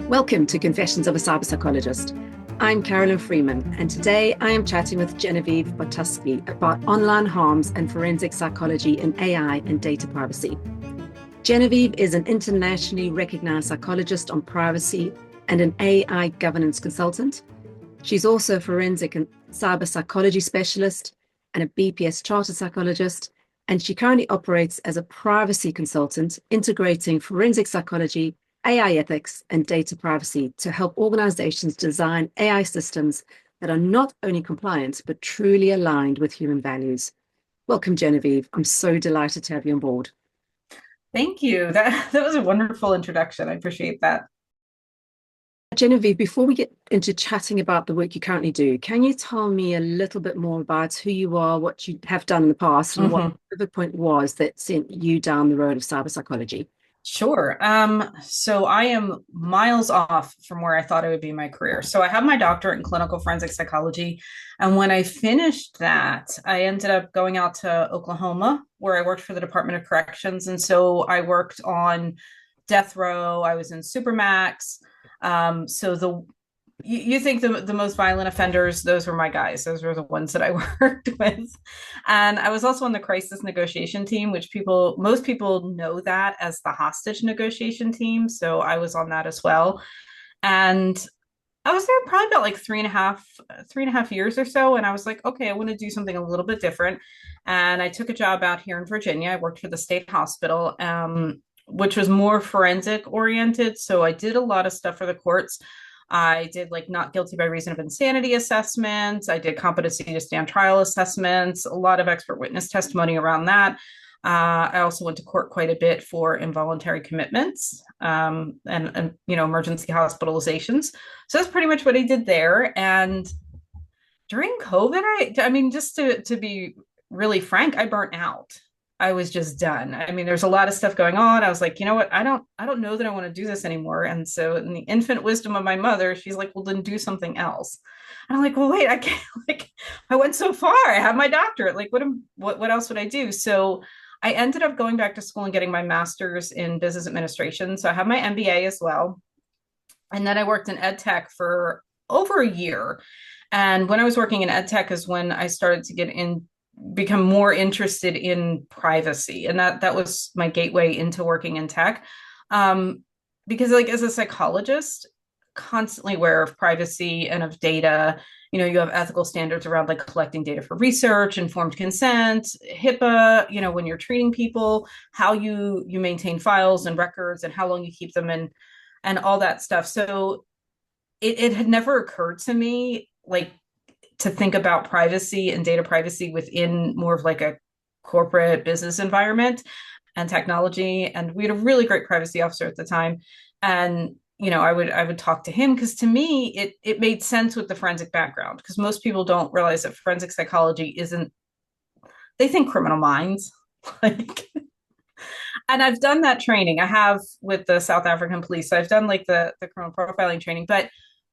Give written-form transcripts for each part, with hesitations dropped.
Welcome to Confessions of a Cyberpsychologist. I'm Carolyn Freeman, and today I am chatting with Genevieve Bartuski about online harms and forensic psychology in AI and data privacy. Genevieve is an internationally recognized psychologist on privacy and an AI governance consultant. She's also a forensic and cyberpsychology specialist and a BPS chartered psychologist, and she currently operates as a privacy consultant, integrating forensic psychology, AI ethics, and data privacy to help organizations design AI systems that are not only compliant, but truly aligned with human values. Welcome, Genevieve. I'm so delighted to have you on board. Thank you. That was a wonderful introduction. I appreciate that. Genevieve, before we get into chatting about the work you currently do, can you tell me a little bit more about who you are, what you have done in the past, and what the pivot point was that sent you down the road of cyber psychology? Sure. So I am miles off from where I thought I would be in my career. So I have my doctorate in clinical forensic psychology. And when I finished that, I ended up going out to Oklahoma, where I worked for the Department of Corrections. And so I worked on death row. I was in Supermax. So you think the most violent offenders, those were my guys. Those were the ones that I worked with. And I was also on the crisis negotiation team, which most people know that as the hostage negotiation team. So I was on that as well. And I was there probably about like three and a half years or so. And I was like, okay, I want to do something a little bit different. And I took a job out here in Virginia. I worked for the state hospital, which was more forensic oriented. So I did a lot of stuff for the courts. I did like not guilty by reason of insanity assessments. I did competency to stand trial assessments, a lot of expert witness testimony around that. I also went to court quite a bit for involuntary commitments and emergency hospitalizations. So that's pretty much what I did there. And during COVID, I mean, just to be really frank, I burnt out. I was just done. I mean, there's a lot of stuff going on. I was like, you know what? I don't know that I want to do this anymore. And so in the infinite wisdom of my mother, she's like, well, then do something else. And I'm like, well, wait, I can't, like, I went so far. I have my doctorate. Like, what else would I do? So I ended up going back to school and getting my master's in business administration. So I have my MBA as well. And then I worked in ed tech for over a year. And when I was working in ed tech is when I started to become more interested in privacy. And that was my gateway into working in tech. Because like as a psychologist, constantly aware of privacy and of data. You have ethical standards around like collecting data for research, informed consent, HIPAA, when you're treating people, how you maintain files and records and how long you keep them and all that stuff. So it had never occurred to me like to think about privacy and data privacy within more of like a corporate business environment and technology. And we had a really great privacy officer at the time. And I would talk to him because to me it made sense with the forensic background because most people don't realize that forensic psychology isn't, they think criminal minds. Like, and I've done that training. I have with the South African police. So I've done like the criminal profiling training, but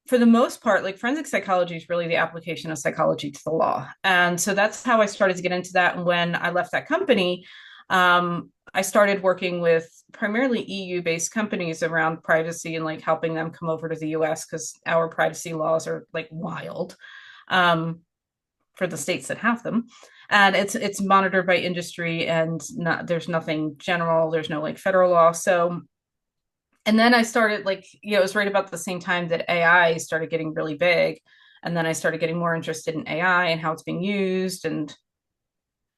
for the most part, like forensic psychology is really the application of psychology to the law. And so that's how I started to get into that. And when I left that company, I started working with primarily EU based companies around privacy and like helping them come over to the US because our privacy laws are like wild for the states that have them. And it's monitored by industry and there's nothing general, there's no like federal law. So and then I started like, it was right about the same time that AI started getting really big. And then I started getting more interested in AI and how it's being used and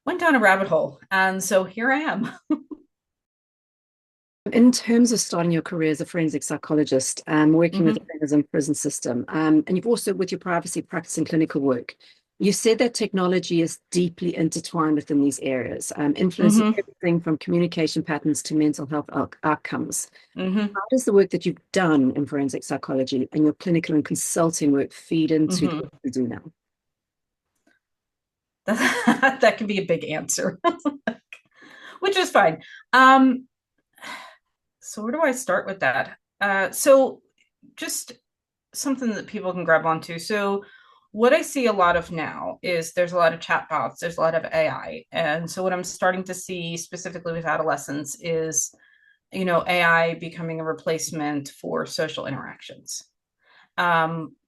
went down a rabbit hole. And so here I am. In terms of starting your career as a forensic psychologist, working with the Mm-hmm. prisons and prison system, and you've also, with your privacy practice and clinical work, you said that technology is deeply intertwined within these areas, influencing Mm-hmm. everything from communication patterns to mental health outcomes. Mm-hmm. How does the work that you've done in forensic psychology and your clinical and consulting work feed into the Mm-hmm. work you do now? That can be a big answer, which is fine. Um, so where do I start with that? So just something that people can grab onto. So what I see a lot of now is there's a lot of chatbots, there's a lot of AI. And so what I'm starting to see specifically with adolescents is AI becoming a replacement for social interactions,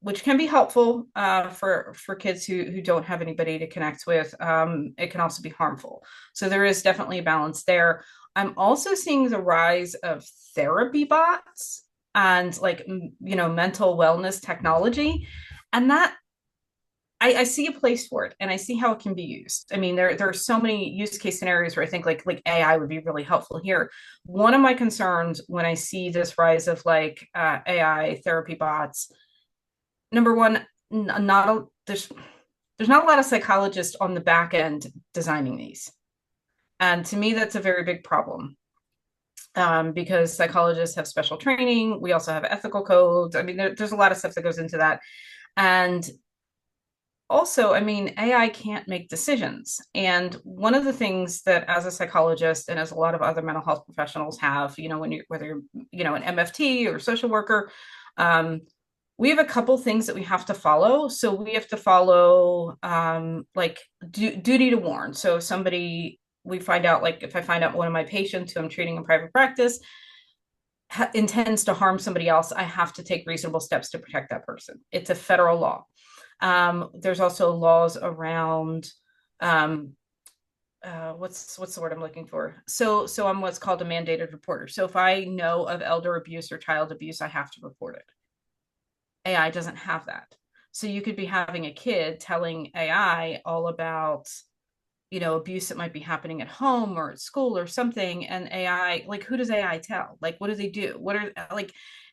which can be helpful for kids who don't have anybody to connect with. It can also be harmful. So there is definitely a balance there. I'm also seeing the rise of therapy bots and mental wellness technology, and that I see a place for it, and I see how it can be used. I mean, there are so many use case scenarios where I think like AI would be really helpful here. One of my concerns when I see this rise of AI therapy bots, number one, there's not a lot of psychologists on the back end designing these, and to me that's a very big problem, because psychologists have special training. We also have ethical codes. I mean, there's a lot of stuff that goes into that, and also, I mean, AI can't make decisions. And one of the things that as a psychologist and as a lot of other mental health professionals have, when you whether you're, an MFT or social worker, we have a couple things that we have to follow. So we have to follow duty to warn. So if we find out, like if I find out one of my patients who I'm treating in private practice intends to harm somebody else, I have to take reasonable steps to protect that person. It's a federal law. There's also laws around what's the word I'm looking for? So I'm what's called a mandated reporter. So if I know of elder abuse or child abuse, I have to report it. AI doesn't have that. So you could be having a kid telling AI all about abuse that might be happening at home or at school or something, and AI, like, who does AI tell? Like, what do they do? What are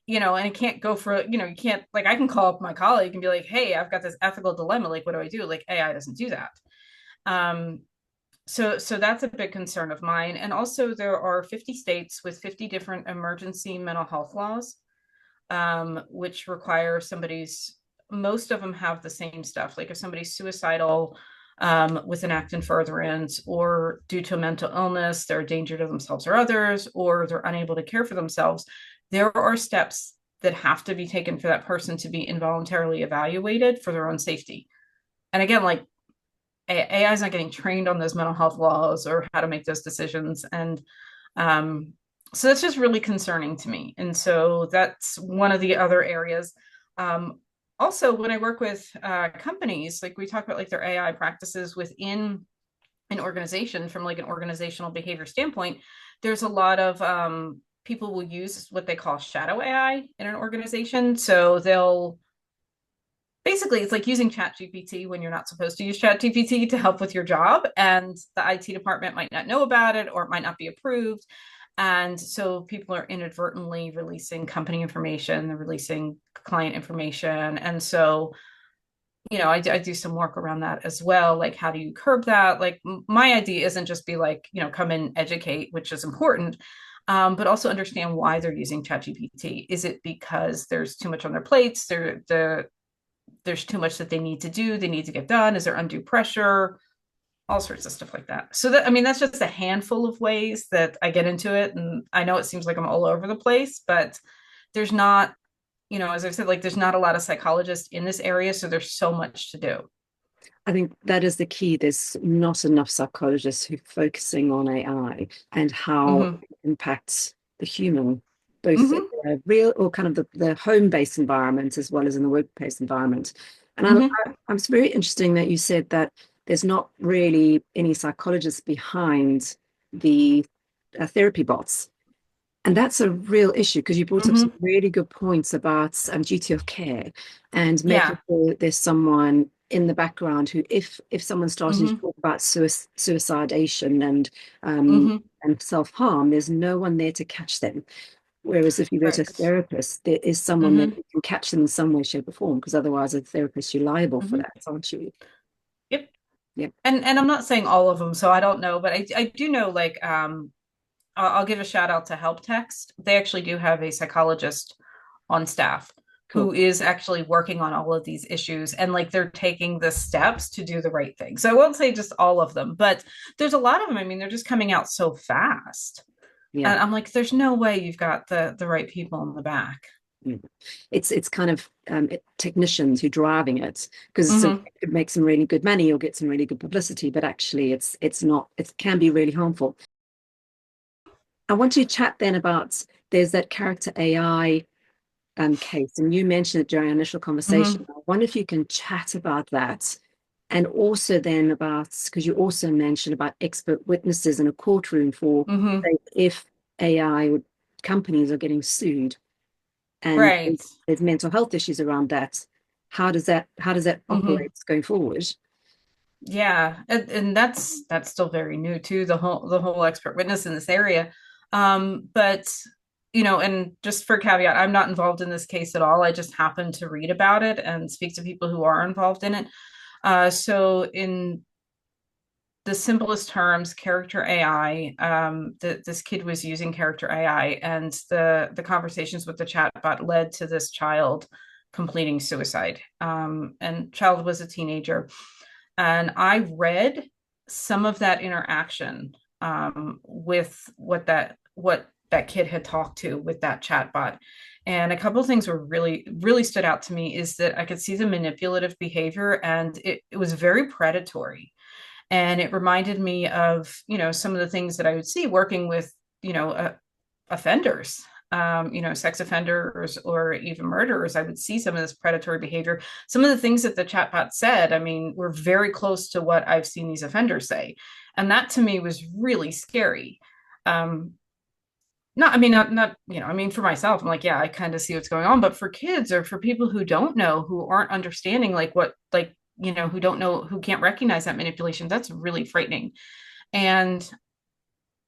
and it can't go for, you can't, like, I can call up my colleague and be like, hey, I've got this ethical dilemma, like, what do I do? Like, AI doesn't do that. So that's a big concern of mine. And also there are 50 states with 50 different emergency mental health laws, which require most of them have the same stuff. Like if somebody's suicidal, with an act in furtherance, or due to a mental illness, they're a danger to themselves or others, or they're unable to care for themselves, there are steps that have to be taken for that person to be involuntarily evaluated for their own safety. And again, like, AI is not getting trained on those mental health laws or how to make those decisions. And so that's just really concerning to me. And so that's one of the other areas. Also, when I work with companies, like we talk about like their AI practices within an organization from like an organizational behavior standpoint, there's a lot of people will use what they call shadow AI in an organization. So they'll basically, it's like using ChatGPT when you're not supposed to use ChatGPT to help with your job, and the IT department might not know about it, or it might not be approved. And so people are inadvertently releasing company information, they're releasing client information. And so, I do some work around that as well. Like, how do you curb that? Like, my idea isn't just be like, come and educate, which is important, but also understand why they're using ChatGPT. Is it because there's too much on their plates? There's too much that they need to do, they need to get done? Is there undue pressure? All sorts of stuff like that. So that's just a handful of ways that I get into it. And I know it seems like I'm all over the place, but there's not, as I've said, like, there's not a lot of psychologists in this area. So there's so much to do. I think that is the key. There's not enough psychologists who are focusing on AI and how Mm-hmm. it impacts the human, both in Mm-hmm. the real or kind of the home-based environment as well as in the workplace environment. And Mm-hmm. I'm very interesting that you said that there's not really any psychologists behind the therapy bots. And that's a real issue because you brought up some Mm-hmm. really good points about duty of care and making Yeah. sure there's someone in the background who, if someone's starting to Mm-hmm. talk about suicidation um, Mm-hmm. and self-harm, there's no one there to catch them. Whereas if you go to a Correct. therapist, there is someone there Mm-hmm. who can catch them in some way, shape, or form, because otherwise, as a therapist, you're liable for Mm-hmm. that, aren't you? Yep. Yeah, And I'm not saying all of them, so I don't know, but I do know, like, I'll give a shout out to Help Text. They actually do have a psychologist on staff cool. who is actually working on all of these issues, and like they're taking the steps to do the right thing. So I won't say just all of them, but there's a lot of them. I mean, they're just coming out so fast. Yeah. And I'm like, there's no way you've got the right people in the back. Yeah. It's kind of technicians who are driving it because it Mm-hmm. could make some really good money or get some really good publicity, but actually it's not. It can be really harmful. I want to chat then about there's that character AI case, and you mentioned it during our initial conversation. Hmm. I wonder if you can chat about that, and also then about because you also mentioned about expert witnesses in a courtroom for Hmm. say, if AI companies are getting sued, and Right. there's mental health issues around that. How does that Hmm. operate going forward? Yeah, and that's still very new too, the whole expert witness in this area. But and just for caveat, I'm not involved in this case at all. I just happen to read about it and speak to people who are involved in it. So in the simplest terms, character AI, this kid was using character AI, and the conversations with the chatbot led to this child completing suicide. And child was a teenager, and I read some of that interaction with what that kid had talked to with that chatbot. And a couple of things were really, really stood out to me is that I could see the manipulative behavior, and it was very predatory. And it reminded me of, some of the things that I would see working with, offenders, sex offenders or even murderers. I would see some of this predatory behavior. Some of the things that the chatbot said, I mean, were very close to what I've seen these offenders say. And that to me was really scary. Um, not, I mean, not, I mean, for myself, I'm like, yeah, I kind of see what's going on. But for kids or for people who don't know, who aren't understanding, like what, like, who don't know, who can't recognize that manipulation, that's really frightening. And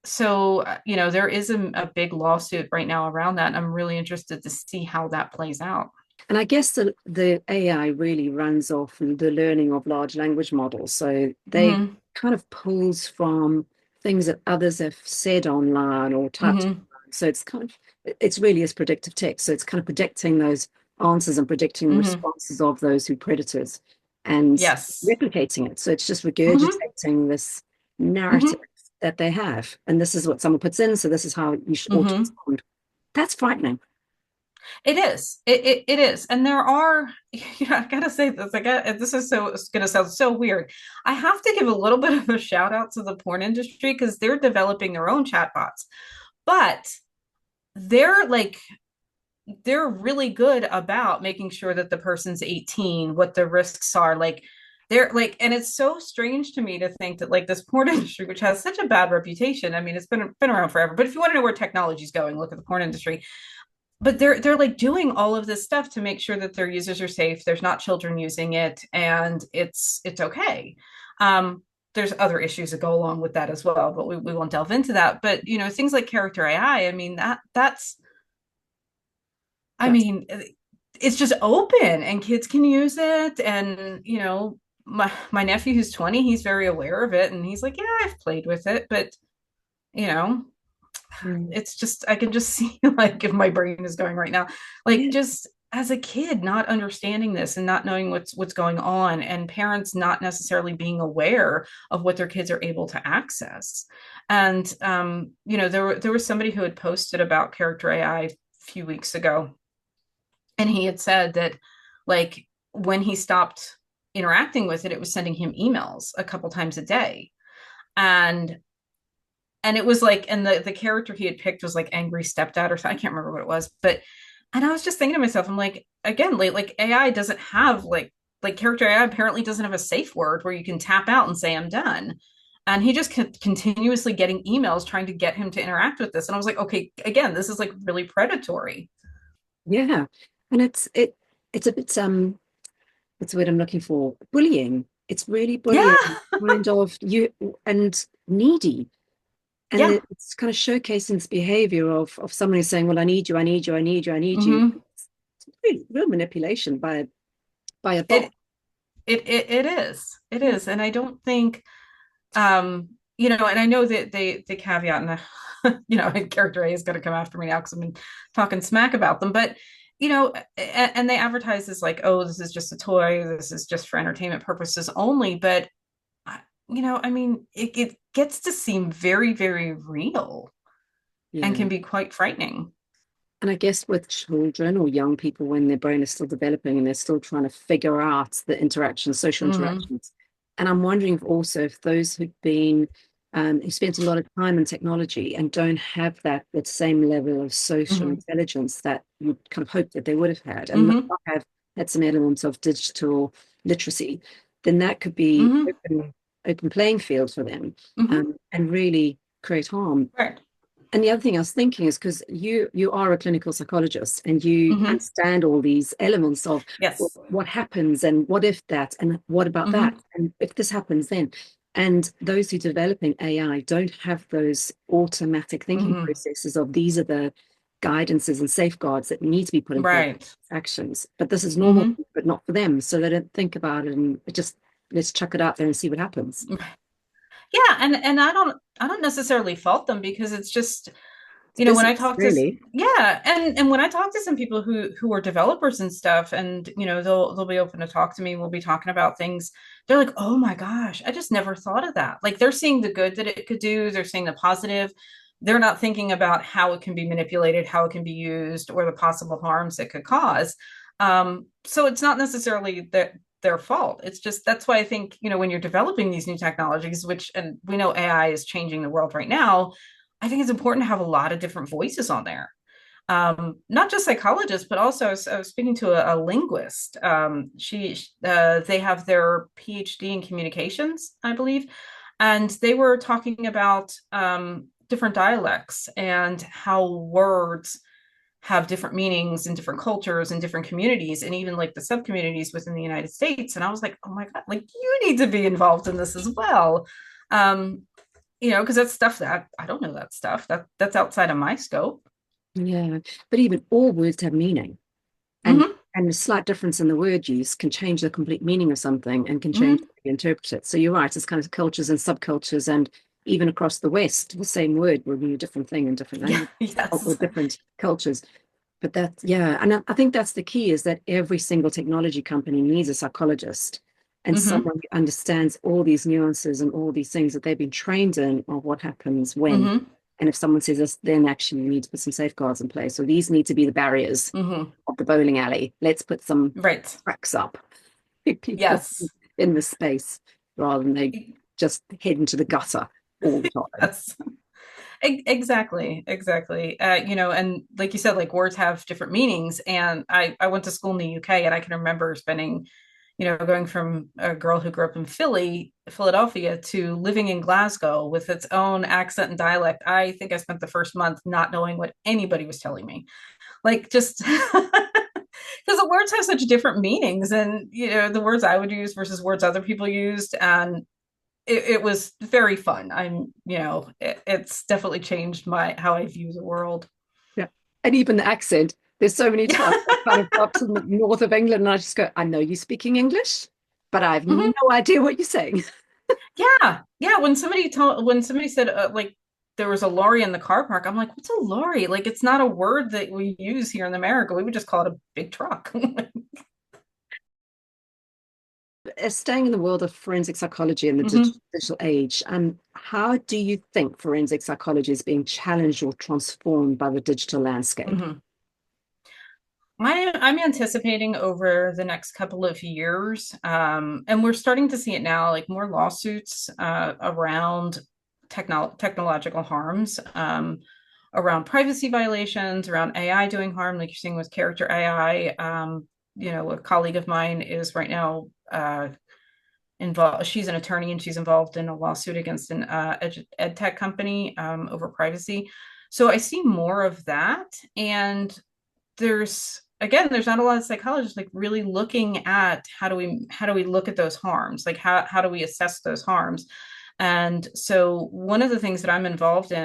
so, there is a big lawsuit right now around that. And I'm really interested to see how that plays out. And I guess the AI really runs off the learning of large language models. So they Hmm. kind of pulls from things that others have said online or typed Hmm. online. So it's really is predictive text. So it's kind of predicting those answers and predicting the Hmm. responses of those who predators and Yes. replicating it. So it's just Hmm. regurgitating this narrative Hmm. that they have. And this is what someone puts in. So this is how you ought to Hmm. respond. That's frightening. It is. It is. And there are, I gotta say this. This is so it's gonna sound so weird. I have to give a little bit of a shout out to the porn industry because they're developing their own chatbots. But they're like they're really good about making sure that the person's 18, what the risks are. Like they're like, and it's so strange to me to think that like this porn industry, which has such a bad reputation. I mean, it's been around forever. But if you want to know where technology is going, look at the porn industry. But they're like doing all of this stuff to make sure that their users are safe. There's not children using it, and it's okay. There's other issues that go along with that as well, but we won't delve into that. But things like character AI, I mean, I That's mean, it's just open and kids can use it. And, my nephew who's 20, he's very aware of it. And he's like, yeah, I've played with it. But, you know, mm, it's just, I can just see like if my brain is going right now, like yeah. just as a kid, not understanding this and not knowing what's going on, and parents not necessarily being aware of what their kids are able to access. And, there was somebody who had posted about character AI a few weeks ago, and he had said that like when he stopped interacting with it, it was sending him emails a couple times a day. And and it was like, and the character he had picked was like angry stepdad or something. I can't remember what it was. But and I was just thinking to myself, I'm like, again, like AI doesn't have like character AI apparently doesn't have a safe word where you can tap out and say I'm done. And he just continuously getting emails trying to get him to interact with this. And I was like, okay, again, this is like really predatory. Yeah. And it's a bit what's the word I'm looking for? Bullying. It's really bullying, Yeah. kind of you and needy. And Yeah. it's kind of showcasing this behavior of someone who's saying, well, I need you, I need you, I need you, I need you. Hmm. It's really real manipulation by a bot. It it is. It is. And I don't think and I know that they caveat, and character A is going to come after me now because I've been talking smack about them. But and they advertise this like, oh, this is just a toy, this is just for entertainment purposes only. But I mean, it gets to seem very, very real and Yeah. can be quite frightening. And I guess with children or young people, when their brain is still developing and they're still trying to figure out the interactions, social Hmm. interactions. And I'm wondering if also if those who've been who spent a lot of time in technology and don't have that same level of social Hmm. intelligence that you kind of hope that they would have had, and Hmm. not have had some elements of digital literacy, then that could be Hmm. open playing field for them, Hmm. and really create harm. Right. And the other thing I was thinking is because you are a clinical psychologist and you Hmm. understand all these elements of, well, Yes. what happens and what if that and what about that Hmm. and if this happens then. And those who are developing AI don't have those automatic thinking Hmm. processes of these are the guidances and safeguards that need to be put in place Right. actions. But this is normal, Hmm. but not for them. So they don't think about it and it just let's chuck it out there and see what happens. Yeah, and I don't necessarily fault them because it's just, It's when I business, talk to, really. yeah, and when I talk to some people who are developers and stuff, and they'll be open to talk to me, we'll be talking about things. They're like, oh my gosh, I just never thought of that. Like they're seeing the good that it could do, they're seeing the positive. They're not thinking about how it can be manipulated, how it can be used, or the possible harms it could cause. So it's not necessarily their fault. It's just that's why I think, when you're developing these new technologies, which, and we know AI is changing the world right now, I think it's important to have a lot of different voices on there. Not just psychologists, but also I was speaking to a linguist. They have their PhD in communications, I believe, and they were talking about different dialects and how words have different meanings in different cultures and different communities, and even like the sub communities within the United States. And I was like, oh my God, like you need to be involved in this as well. Um, because that's stuff that I don't know, that stuff that's outside of my scope. Yeah, but even all words have meaning, and Hmm. a slight difference in the word use can change the complete meaning of something and can change how Hmm. you interpret it. So you're right, it's kind of cultures and subcultures, and even across the West, the same word will mean a different thing in different Yeah. languages or Yes. different cultures. But that, yeah, and I think that's the key is that every single technology company needs a psychologist and Hmm. someone who understands all these nuances and all these things that they've been trained in of what happens when. Hmm. And if someone says this, then actually you need to put some safeguards in place. So these need to be the barriers Hmm. of the bowling alley. Let's put some Right. tracks up. Keep people Yes. in the space rather than they just head into the gutter all the time. Yes. Exactly. Exactly. And like you said, like words have different meanings. And I went to school in the UK, and I can remember spending, going from a girl who grew up in Philadelphia, to living in Glasgow with its own accent and dialect. I think I spent the first month not knowing what anybody was telling me. Like just because the words have such different meanings, and the words I would use versus words other people used, and it was very fun. It's definitely changed my how I view the world. Yeah. And even the accent. There's so many times I kind of up to the north of England and I just go, I know you're speaking English, but I have no Mhm. idea what you're saying. Yeah, yeah. When somebody said like there was a lorry in the car park, I'm like, what's a lorry? Like it's not a word that we use here in America. We would just call it a big truck. Staying in the world of forensic psychology in the Hmm. digital age, how do you think forensic psychology is being challenged or transformed by the digital landscape? Hmm. I'm anticipating over the next couple of years, and we're starting to see it now, like more lawsuits around technological harms, around privacy violations, around AI doing harm, like you're seeing with character AI. A colleague of mine is right now involved. She's an attorney, and she's involved in a lawsuit against an ed tech company over privacy. So I see more of that, and there's not a lot of psychologists like really looking at how do we look at those harms, like how do we assess those harms. And so one of the things that I'm involved with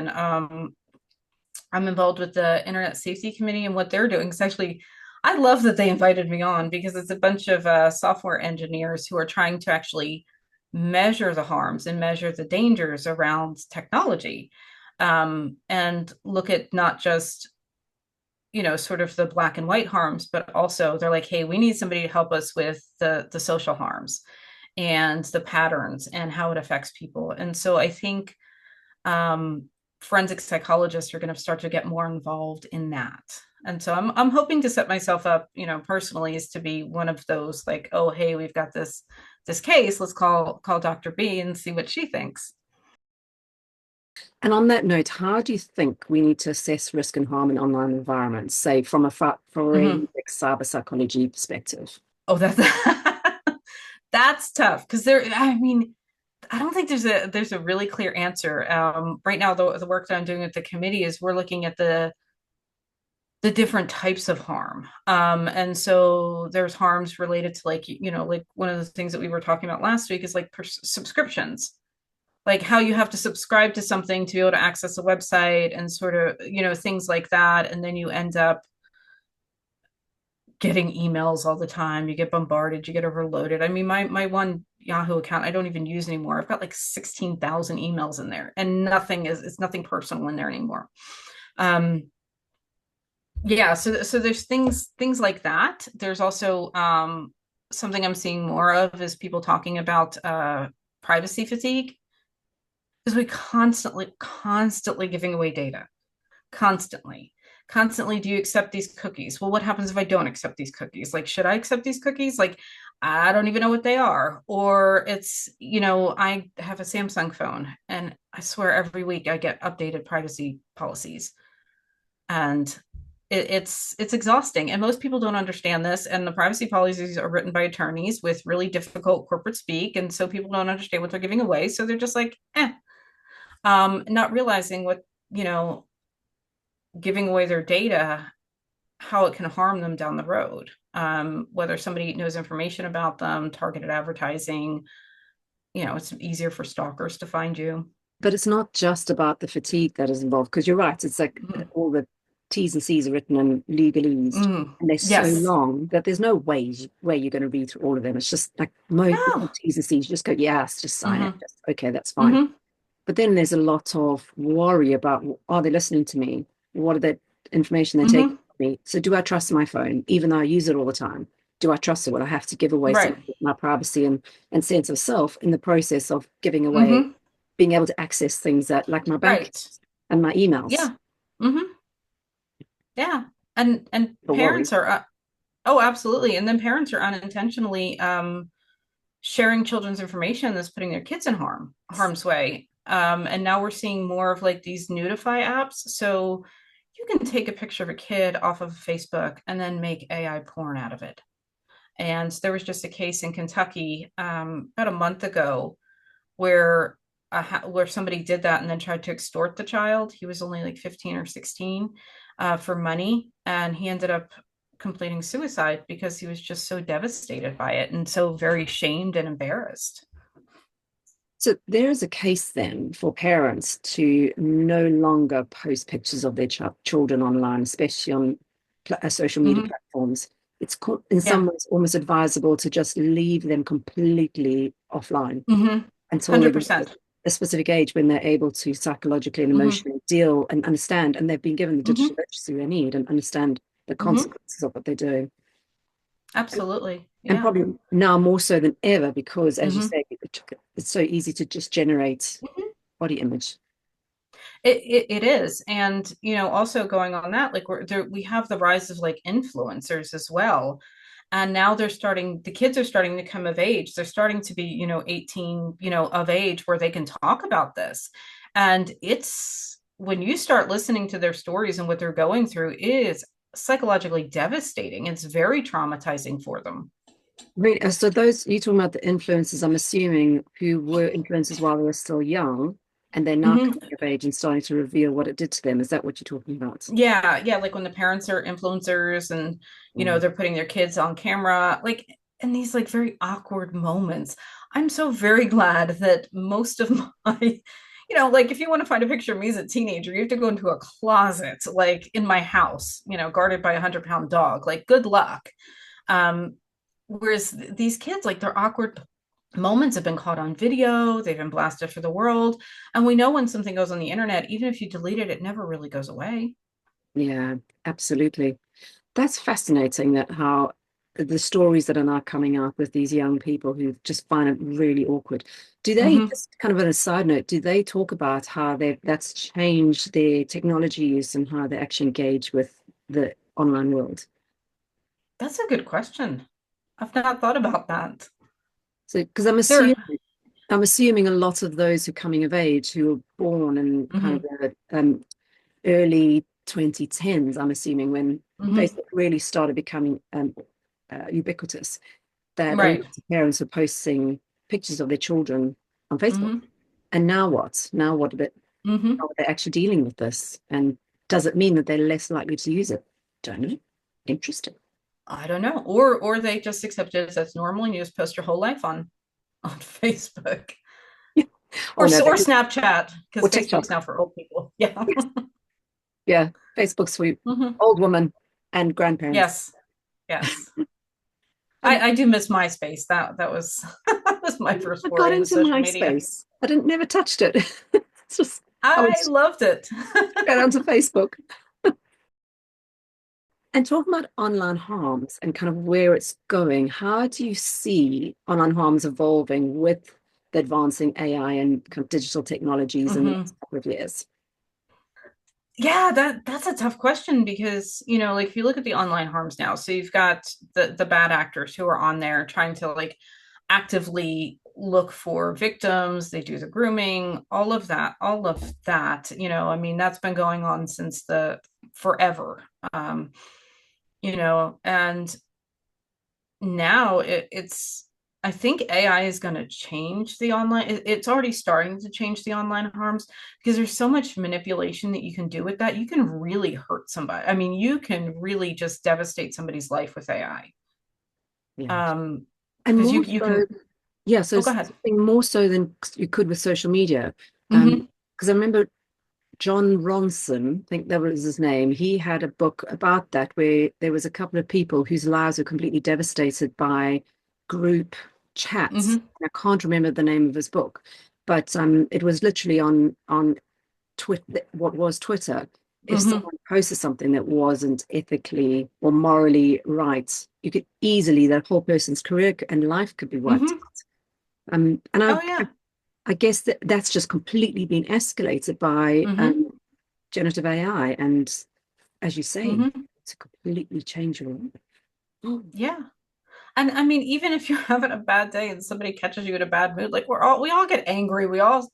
the internet safety committee, and what they're doing is actually, I love that they invited me on because it's a bunch of software engineers who are trying to actually measure the harms and measure the dangers around technology, and look at not just sort of the black and white harms, but also they're like, hey, we need somebody to help us with the social harms and the patterns and how it affects people. And so I think um, forensic psychologists are going to start to get more involved in that. And so I'm hoping to set myself up, personally, is to be one of those, like, oh, hey, we've got this case. Let's call Dr. B and see what she thinks. And on that note, how do you think we need to assess risk and harm in online environments, say from a Mhm. forensic cyber psychology perspective? Oh, that's that's tough because I mean, I don't think there's a really clear answer. Right now, the work that I'm doing with the committee is we're looking at the different types of harm. And so there's harms related to like, like one of the things that we were talking about last week is like subscriptions, like how you have to subscribe to something to be able to access a website and sort of, things like that. And then you end up getting emails all the time. You get bombarded, you get overloaded. I mean, my one Yahoo account I don't even use anymore. I've got like 16,000 emails in there and it's nothing personal in there anymore. Um, yeah, so there's things like that. There's also something I'm seeing more of is people talking about privacy fatigue because we constantly giving away data. Constantly, do you accept these cookies? Well, what happens if I don't accept these cookies? Like, should I accept these cookies? Like, I don't even know what they are. Or it's, I have a Samsung phone and I swear every week I get updated privacy policies. And it's exhausting. And most people don't understand this. And the privacy policies are written by attorneys with really difficult corporate speak. And so people don't understand what they're giving away. So they're just like, not realizing what, you know, giving away their data, how it can harm them down the road. Whether somebody knows information about them, targeted advertising, it's easier for stalkers to find you. But it's not just about the fatigue that is involved, because you're right. It's like Mm. all the T's and C's are written in legalese, Mm. and they're so Yes. long that there's no way you're going to read through all of them. It's just like most No. T's and C's, you just go, yes, just sign it. Mm-hmm. Just, okay, that's fine. Mm-hmm. But then there's a lot of worry about, are they listening to me? What are the information they're taking Mm-hmm. from me? So do I trust my phone, even though I use it all the time? Do I trust it? Will I have to give away some Right. of my privacy and sense of self in the process of giving away, Mm-hmm. being able to access things that like my bank Right. and my emails? Yeah. Mm-hmm. Yeah. And The worry. parents are oh, absolutely. And then parents are unintentionally sharing children's information that's putting their kids in harm's way. And now we're seeing more of like these nudify apps. So you can take a picture of a kid off of Facebook and then make AI porn out of it. And there was just a case in Kentucky about a month ago where where somebody did that and then tried to extort the child. He was only like 15 or 16 for money, and he ended up completing suicide because he was just so devastated by it and so very shamed and embarrassed. So there is a case then for parents to no longer post pictures of their children online, especially on social media Mm-hmm. platforms. It's in some Yeah. ways almost advisable to just leave them completely offline Mm-hmm. until they get to 100%. a specific age when they're able to psychologically and Mm-hmm. emotionally deal and understand, and they've been given the digital Mm-hmm. literacy they need and understand the Mm-hmm. consequences of what they're doing. Absolutely. And Yeah. probably now more so than ever, because as you Mm-hmm. say, it's so easy to just generate Mm-hmm. body image. It is. And, also going on that, like we have the rise of like influencers as well. And now the kids are starting to come of age. They're starting to be, 18, of age where they can talk about this. And it's when you start listening to their stories and what they're going through, it is psychologically devastating. It's very traumatizing for them. Really? So those you talking about the influencers, I'm assuming, who were influencers while they were still young, and they're now coming Mhm. of age and starting to reveal what it did to them. Is that what you're talking about? Yeah, like when the parents are influencers and Mm. they're putting their kids on camera, like in these like very awkward moments. I'm so very glad that most of my, like if you want to find a picture of me as a teenager, you have to go into a closet, like in my house, guarded by 100-pound dog. Like good luck. Um, whereas these kids, like their awkward moments have been caught on video, they've been blasted for the world. And we know when something goes on the internet, even if you delete it, it never really goes away. Yeah, absolutely. That's fascinating that how the stories that are now coming out with these young people who just find it really awkward. Do they, Mm-hmm. just kind of on a side note, do they talk about how that's changed their technology use and how they actually engage with the online world? That's a good question. I've not thought about that. So, because I'm There, assuming I'm assuming a lot of those who are coming of age who were born in kind of Hmm. the early 2010s, I'm assuming when Hmm. Facebook really started becoming ubiquitous, that a lot Right. of parents were posting pictures of their children on Facebook. Hmm. And now what? Now what about Hmm. how are they actually dealing with this? And does it mean that they're less likely to use it? Don't know. Interesting. I don't know. Or they just accept it as normal and you just post your whole life on Facebook Oh no, or Snapchat or because Facebook's TikTok. now for old people. Yeah. Yes. Yeah. Facebook's for Hmm. old women and grandparents. Yes. Yes. Um, I do miss MySpace. That was that was my first I got foray into into social media. MySpace. I didn't never touched it. It's just I went I loved it. straight onto Facebook. And talking about online harms and kind of where it's going, how do you see online harms evolving with the advancing AI and kind of digital technologies in the Hmm. next couple of years? Yeah, that's a tough question because, like if you look at the online harms now, so you've got the bad actors who are on there trying to like actively look for victims, they do the grooming, all of that, I mean, that's been going on since the forever. Um, and now it's I think AI is going to change the online it's already starting to change the online harms because there's so much manipulation that you can do with that. You can really hurt somebody. I mean, you can really just devastate somebody's life with AI. Yeah. Um, And because more you so, can. yeah, so Oh, go ahead. something more so than you could with social media. Hmm. Because I remember John Ronson, I think that was his name, he had a book about that where there was a couple of people whose lives were completely devastated by group chats. Hmm. I can't remember the name of his book, but it was literally on Twitter, what was Twitter. If Hmm. someone posted something that wasn't ethically or morally right, you could easily, that whole person's career and life could be wiped Hmm. out. And Oh yeah. I guess that's just completely been escalated by Hmm. generative AI. And as you say, Hmm. to completely change your life. Oh, Yeah. And I mean, even if you're having a bad day and somebody catches you in a bad mood, like we all get angry, we all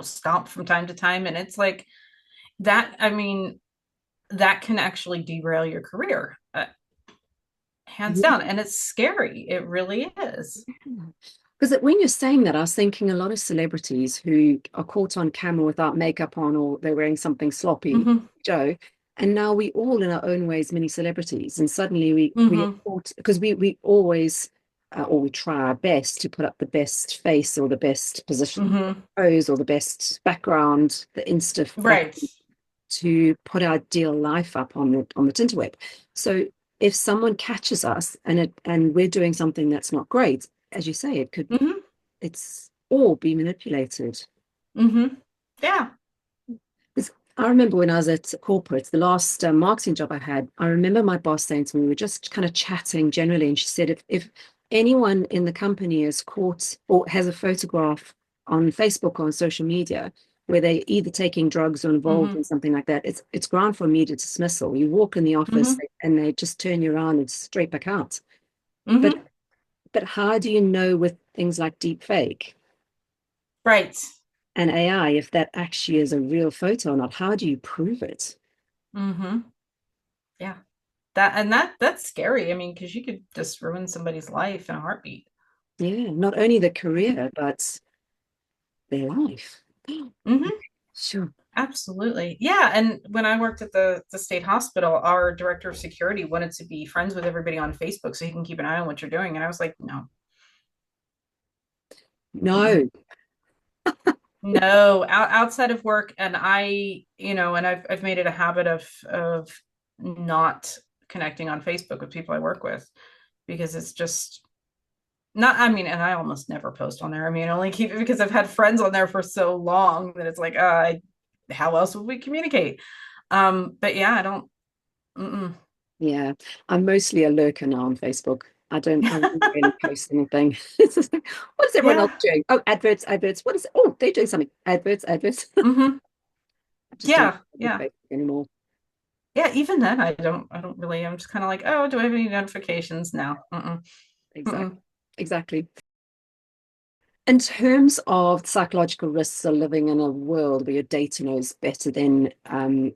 stomp from time to time, and it's like that. I mean, that can actually derail your career, hands down, yeah. and it's scary. It really is. Because when you're saying that, I was thinking a lot of celebrities who are caught on camera without makeup on or they're wearing something sloppy, Hmm. Joe. And now we all, in our own ways, many celebrities. And suddenly we are Hmm. caught because we always or we try our best to put up the best face or the best position Hmm. pose or the best background, the Insta Right. background to put our ideal life up on the interweb. So if someone catches us and we're doing something that's not great, as you say, Hmm. it's all be manipulated. Hmm. Yeah. I remember when I was at corporate, the last marketing job I had, I remember my boss saying to me, we were just kind of chatting generally, and she said, if anyone in the company is caught or has a photograph on Facebook or on social media where they're either taking drugs or involved Hmm. in something like that, it's ground for immediate dismissal. You walk in the office Hmm. and they just turn you around and straight back out. But Hmm. but how do you know with things like deep fake Right. and AI if that actually is a real photo or not? How do you prove it? Hmm. Yeah. That's scary. I mean, because you could just ruin somebody's life in a heartbeat. Yeah, not only the career, but their life. Hmm. Sure. Absolutely. Yeah. And when I worked at the state hospital, our director of security wanted to be friends with everybody on Facebook so he can keep an eye on what you're doing. And I was like, no. Mm-mm. No. No, outside of work, and I've made it a habit of not connecting on Facebook with people I work with because it's just not, I mean, and I almost never post on there. I mean, I only keep it because I've had friends on there for so long that it's like, how else would we communicate? But yeah, I don't. Mm-mm. Yeah, I'm mostly a lurker now on Facebook. I wouldn't really post anything. It's just like, what is everyone else Yeah. doing? Oh, adverts, adverts. What is it? Oh, they're doing something. Adverts, adverts. Hmm. I just don't Yeah. with Yeah. Facebook anymore. Yeah. Even then, I don't really, I'm just kind of like, oh, do I have any notifications now? Mm-mm. Exactly. Mm-mm. Exactly. In terms of psychological risks of living in a world where your data knows better than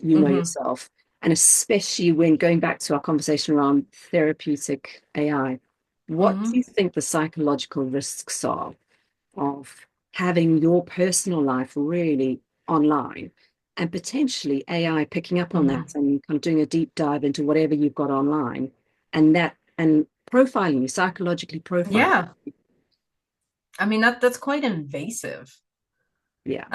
you know Hmm. yourself, and especially when going back to our conversation around therapeutic AI, what do you Hmm. think the psychological risks are of having your personal life really online and potentially AI picking up on that Hmm. and kind of doing a deep dive into whatever you've got online and profiling you, psychologically profiling? Yeah. I mean, that's quite invasive. Yeah.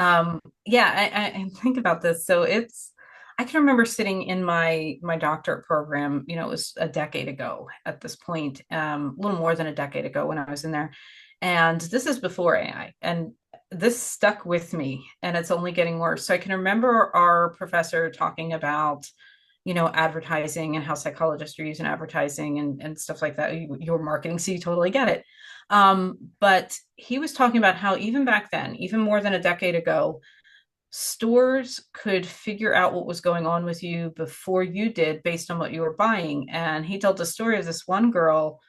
Yeah, I think about this. So I can remember sitting in my doctorate program, it was a decade ago at this point, a little more than a decade ago when I was in there. And this is before AI. And this stuck with me and it's only getting worse. So I can remember our professor talking about, advertising and how psychologists are using advertising and stuff like that. You're marketing, so you totally get it. But he was talking about how even back then, even more than a decade ago, stores could figure out what was going on with you before you did based on what you were buying. And he told the story of this one girl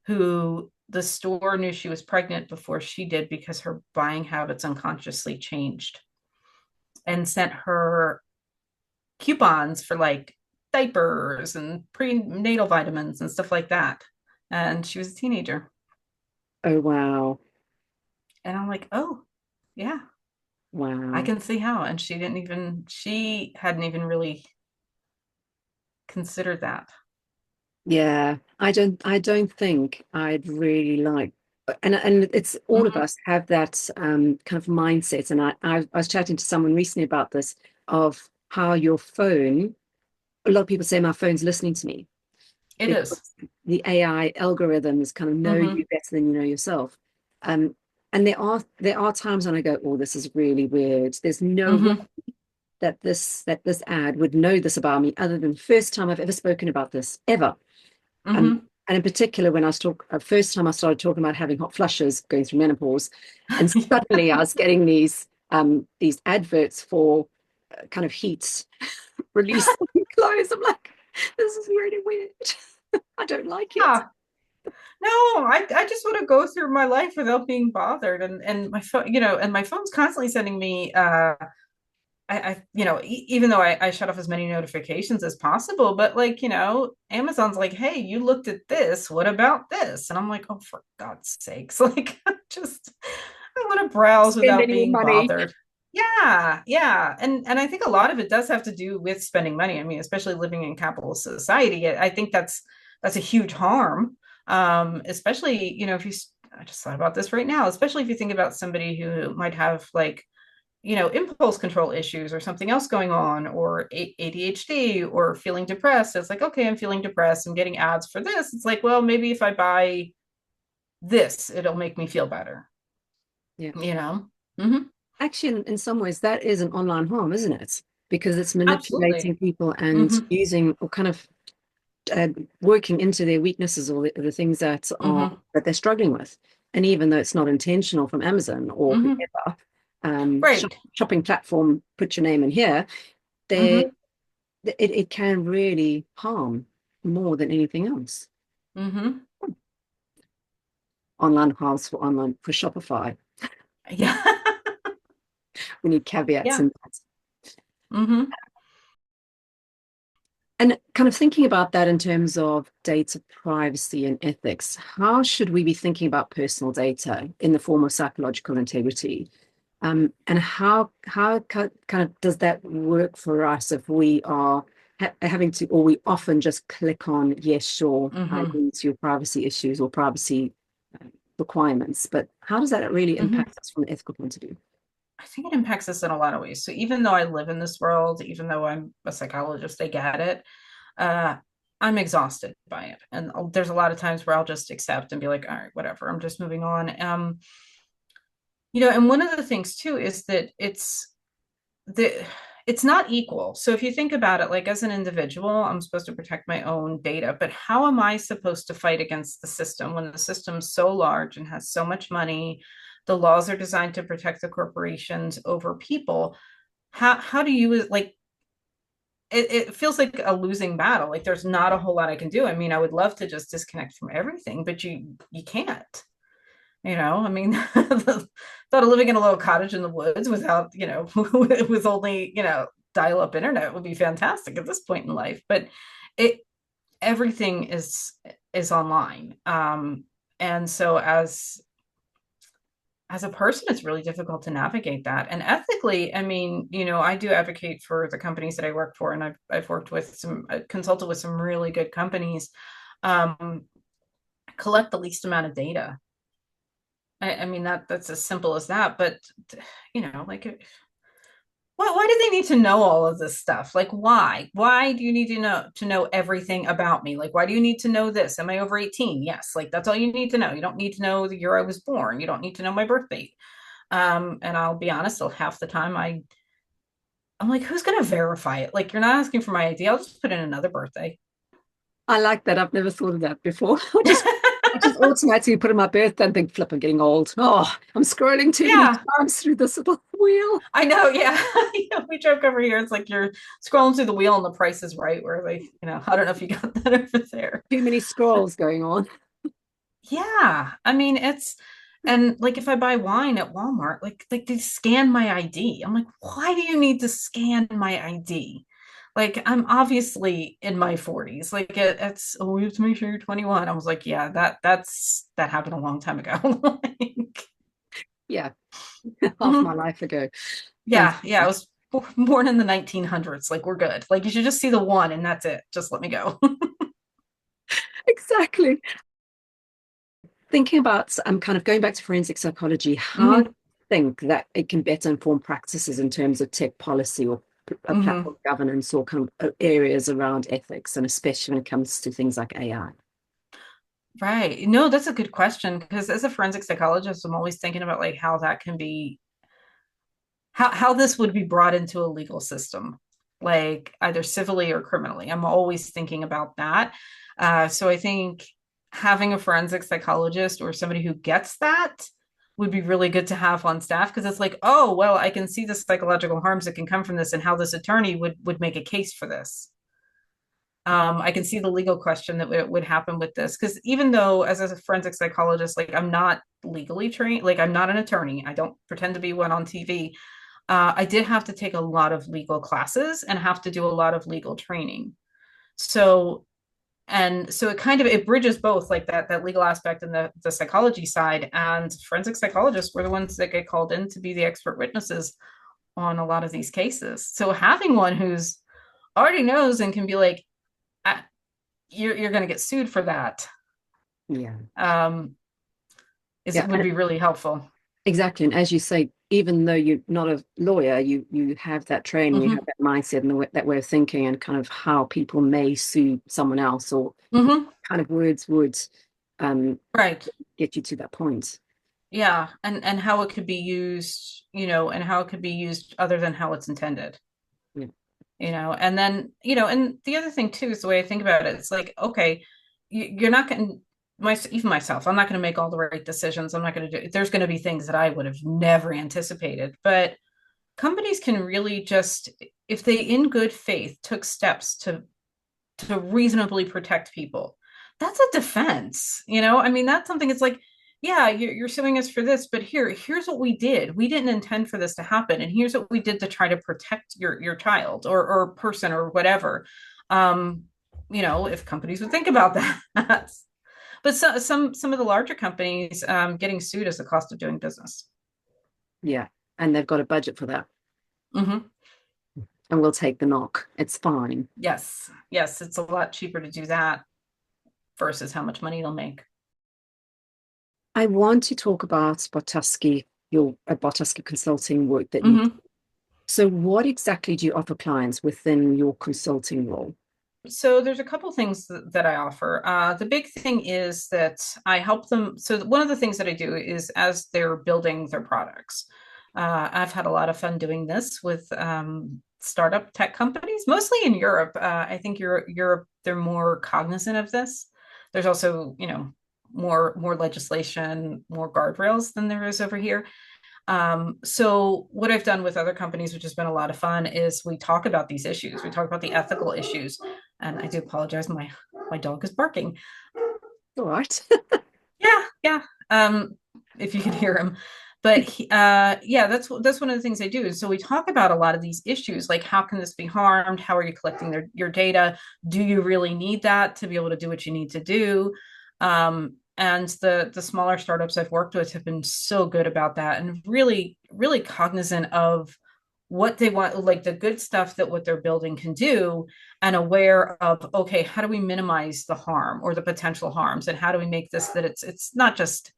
who the store knew she was pregnant before she did because her buying habits unconsciously changed and sent her coupons for like diapers and prenatal vitamins and stuff like that. And she was a teenager. Oh, wow. And I'm like, oh, yeah, I Wow. can see how. And she hadn't even really considered that. Yeah. I don't think I'd really like and it's all of Hmm. us have that kind of mindset. And I was chatting to someone recently about this of how your phone, a lot of people say my phone's listening to me It is. because the AI algorithms kind of know Hmm. you better than you know yourself. Um, and there are times when I go, oh, this is really weird. There's no way Hmm. that this ad would know this about me, other than the first time I've ever spoken about this ever. Um, Hmm. and in particular, when I was first time I started talking about having hot flushes, going through menopause, and suddenly I was getting these adverts for kind of heat release clothes. I'm like, this is really weird. I don't like it. Yeah. No, I just want to go through my life without being bothered. And my phone, and my phone's constantly sending me even though I shut off as many notifications as possible, but like, Amazon's like, hey, you looked at this. What about this? And I'm like, oh, for God's sakes. Like, I want to browse Spend without any more being money. bothered. Yeah, yeah. And I think a lot of it does have to do with spending money. I mean, especially living in capitalist society, I think that's a huge harm. Especially, if I just thought about this right now, especially if you think about somebody who might have like impulse control issues or something else going on, or ADHD, or feeling depressed. It's like, okay, I'm feeling depressed. I'm getting ads for this. It's like, well, maybe if I buy this, it'll make me feel better, Yeah. you know? Hmm. Actually, in some ways, that is an online harm, isn't it? Because it's Absolutely. manipulating people and Hmm. using or kind of uh, working into their weaknesses or the things Hmm. that they're struggling with. And even though it's not intentional from Amazon or Hmm. whoever, Right. shopping platform, put your name in here, they Hmm. it can really harm more than anything else. Hmm. Online harms for Shopify. Yeah. We need caveats Yeah. in that. Hmm. And kind of thinking about that in terms of data privacy and ethics, how should we be thinking about personal data in the form of psychological integrity? And how kind of does that work for us if we are having to, or we often just click on, yes, sure, I Hmm. agree to your privacy issues or privacy uh, requirements, but how does that really Hmm. impact us from an ethical point of view? I think it impacts us in a lot of ways. So even though I live in this world, even though I'm a psychologist, I get it. uh, I'm exhausted by it. And there's a lot of times where I'll just accept and be like, all right, whatever, I'm just moving on. And one of the things too is that the it's not equal. So if you think about it, like as an individual, I'm supposed to protect my own data, but how am I supposed to fight against the system when the system's so large and has so much money? The laws are designed to protect the corporations over people. How do you like it feels like a losing battle. Like there's not a whole lot I can do. I mean, I would love to just disconnect from everything, but you can't. I mean, the thought of living in a little cottage in the woods without, with only, dial-up internet would be fantastic at this point in life. But it everything is online. And so as a person, it's really difficult to navigate that. And ethically, I mean, I do advocate for the companies that I work for, and I've worked with consulted with some really good companies. Um, Collect the least amount of data. I mean that's as simple as that. But like, why do they need to know all of this stuff? Like, why? Why do you need to know everything about me? Like, why do you need to know this? Am I over 18? Yes. Like, that's all you need to know. You don't need to know the year I was born. You don't need to know my birth date. And I'll be honest, so half the time I'm like, who's gonna verify it? Like, you're not asking for my ID. I'll just put in another birthday. I like that. I've never thought of that before. I just automatically put in my birthday and think, flip, I'm getting old. Oh, I'm scrolling too many Yeah, times through this little wheel. I know. Yeah. We joke over here. It's like you're scrolling through the wheel and the price is right, where like, I don't know if you got that over there. Too many scrolls going on. Yeah. I mean, and like if I buy wine at Walmart, like they scan my ID. I'm like, why do you need to scan my ID? Like I'm obviously in my 40s. Like it's oh, we have to make sure you're 21. I was like, yeah, that happened a long time ago. Like, Yeah, half my mhm. life ago. Yeah, I was born in the 1900s. Like we're good. Like you should just see the one and that's it. Just let me go. Exactly. Thinking about, I'm kind of going back to forensic psychology. How do Hmm. you think that it can better inform practices in terms of tech policy or Hmm. platform governance or kind of areas around ethics, and especially when it comes to things like AI? Right. No, that's a good question because as a forensic psychologist, I'm always thinking about like how that can be how this would be brought into a legal system, like either civilly or criminally. I'm always thinking about that. So I think having a forensic psychologist or somebody who gets that would be really good to have on staff because it's like, oh, well, I can see the psychological harms that can come from this and how this attorney would make a case for this. I can see the legal question that would happen with this because even though as a forensic psychologist, like I'm not legally trained, like I'm not an attorney, I don't pretend to be one on TV. I did have to take a lot of legal classes and have to do a lot of legal training. So and so it bridges both like that legal aspect and the psychology side. And forensic psychologists were the ones that get called in to be the expert witnesses on a lot of these cases. So having one who's already knows and can be like, "Ah, you're going to get sued for that," Yeah. um, is Yeah, would be really helpful. exactly. And as you say, even though you're not a lawyer, you have that training, you have Hmm. that mindset and that way of thinking and kind of how people may sue someone else or Hmm. kind of words would um, Right. get you to that point. Yeah, and how it could be used, and how it could be used other than how it's intended, Yeah. and then, and the other thing too is the way I think about it. It's like, okay, you're not going to, even myself, I'm not going to make all the right decisions. I'm not going to do, there's going to be things that I would have never anticipated, but companies can really just, if they in good faith took steps to reasonably protect people. That's a defense, I mean, that's something it's like, yeah, you're suing us for this, but here's what we did. We didn't intend for this to happen, and here's what we did to try to protect your child or person or whatever. Um, if companies would think about that. But some of the larger companies getting sued is the cost of doing business. Yeah. And they've got a budget for that. Hmm. And we'll take the knock. It's fine. Yes, it's a lot cheaper to do that versus how much money they'll make. I want to talk about Bartuski, your Bartuski Consulting work that you do. Hmm. So what exactly do you offer clients within your consulting role? So there's a couple things that I offer. The big thing is that I help them. So one of the things that I do is as they're building their products, I've had a lot of fun doing this with startup tech companies, mostly in Europe. I think Europe, they're more cognizant of this. There's also, more legislation, more guardrails than there is over here. So what I've done with other companies, which has been a lot of fun, is we talk about these issues. We talk about the ethical issues. And I do apologize, my dog is barking. All right. Yeah, yeah. if you can hear him. But yeah, that's one of the things they do. And so we talk about a lot of these issues, like how can this be harmed? How are you collecting your data? Do you really need that to be able to do what you need to do? And the smaller startups I've worked with have been so good about that and really, really cognizant of what they want, like the good stuff that what they're building can do, and aware of, okay, how do we minimize the harm or the potential harms, and how do we make this that it's not just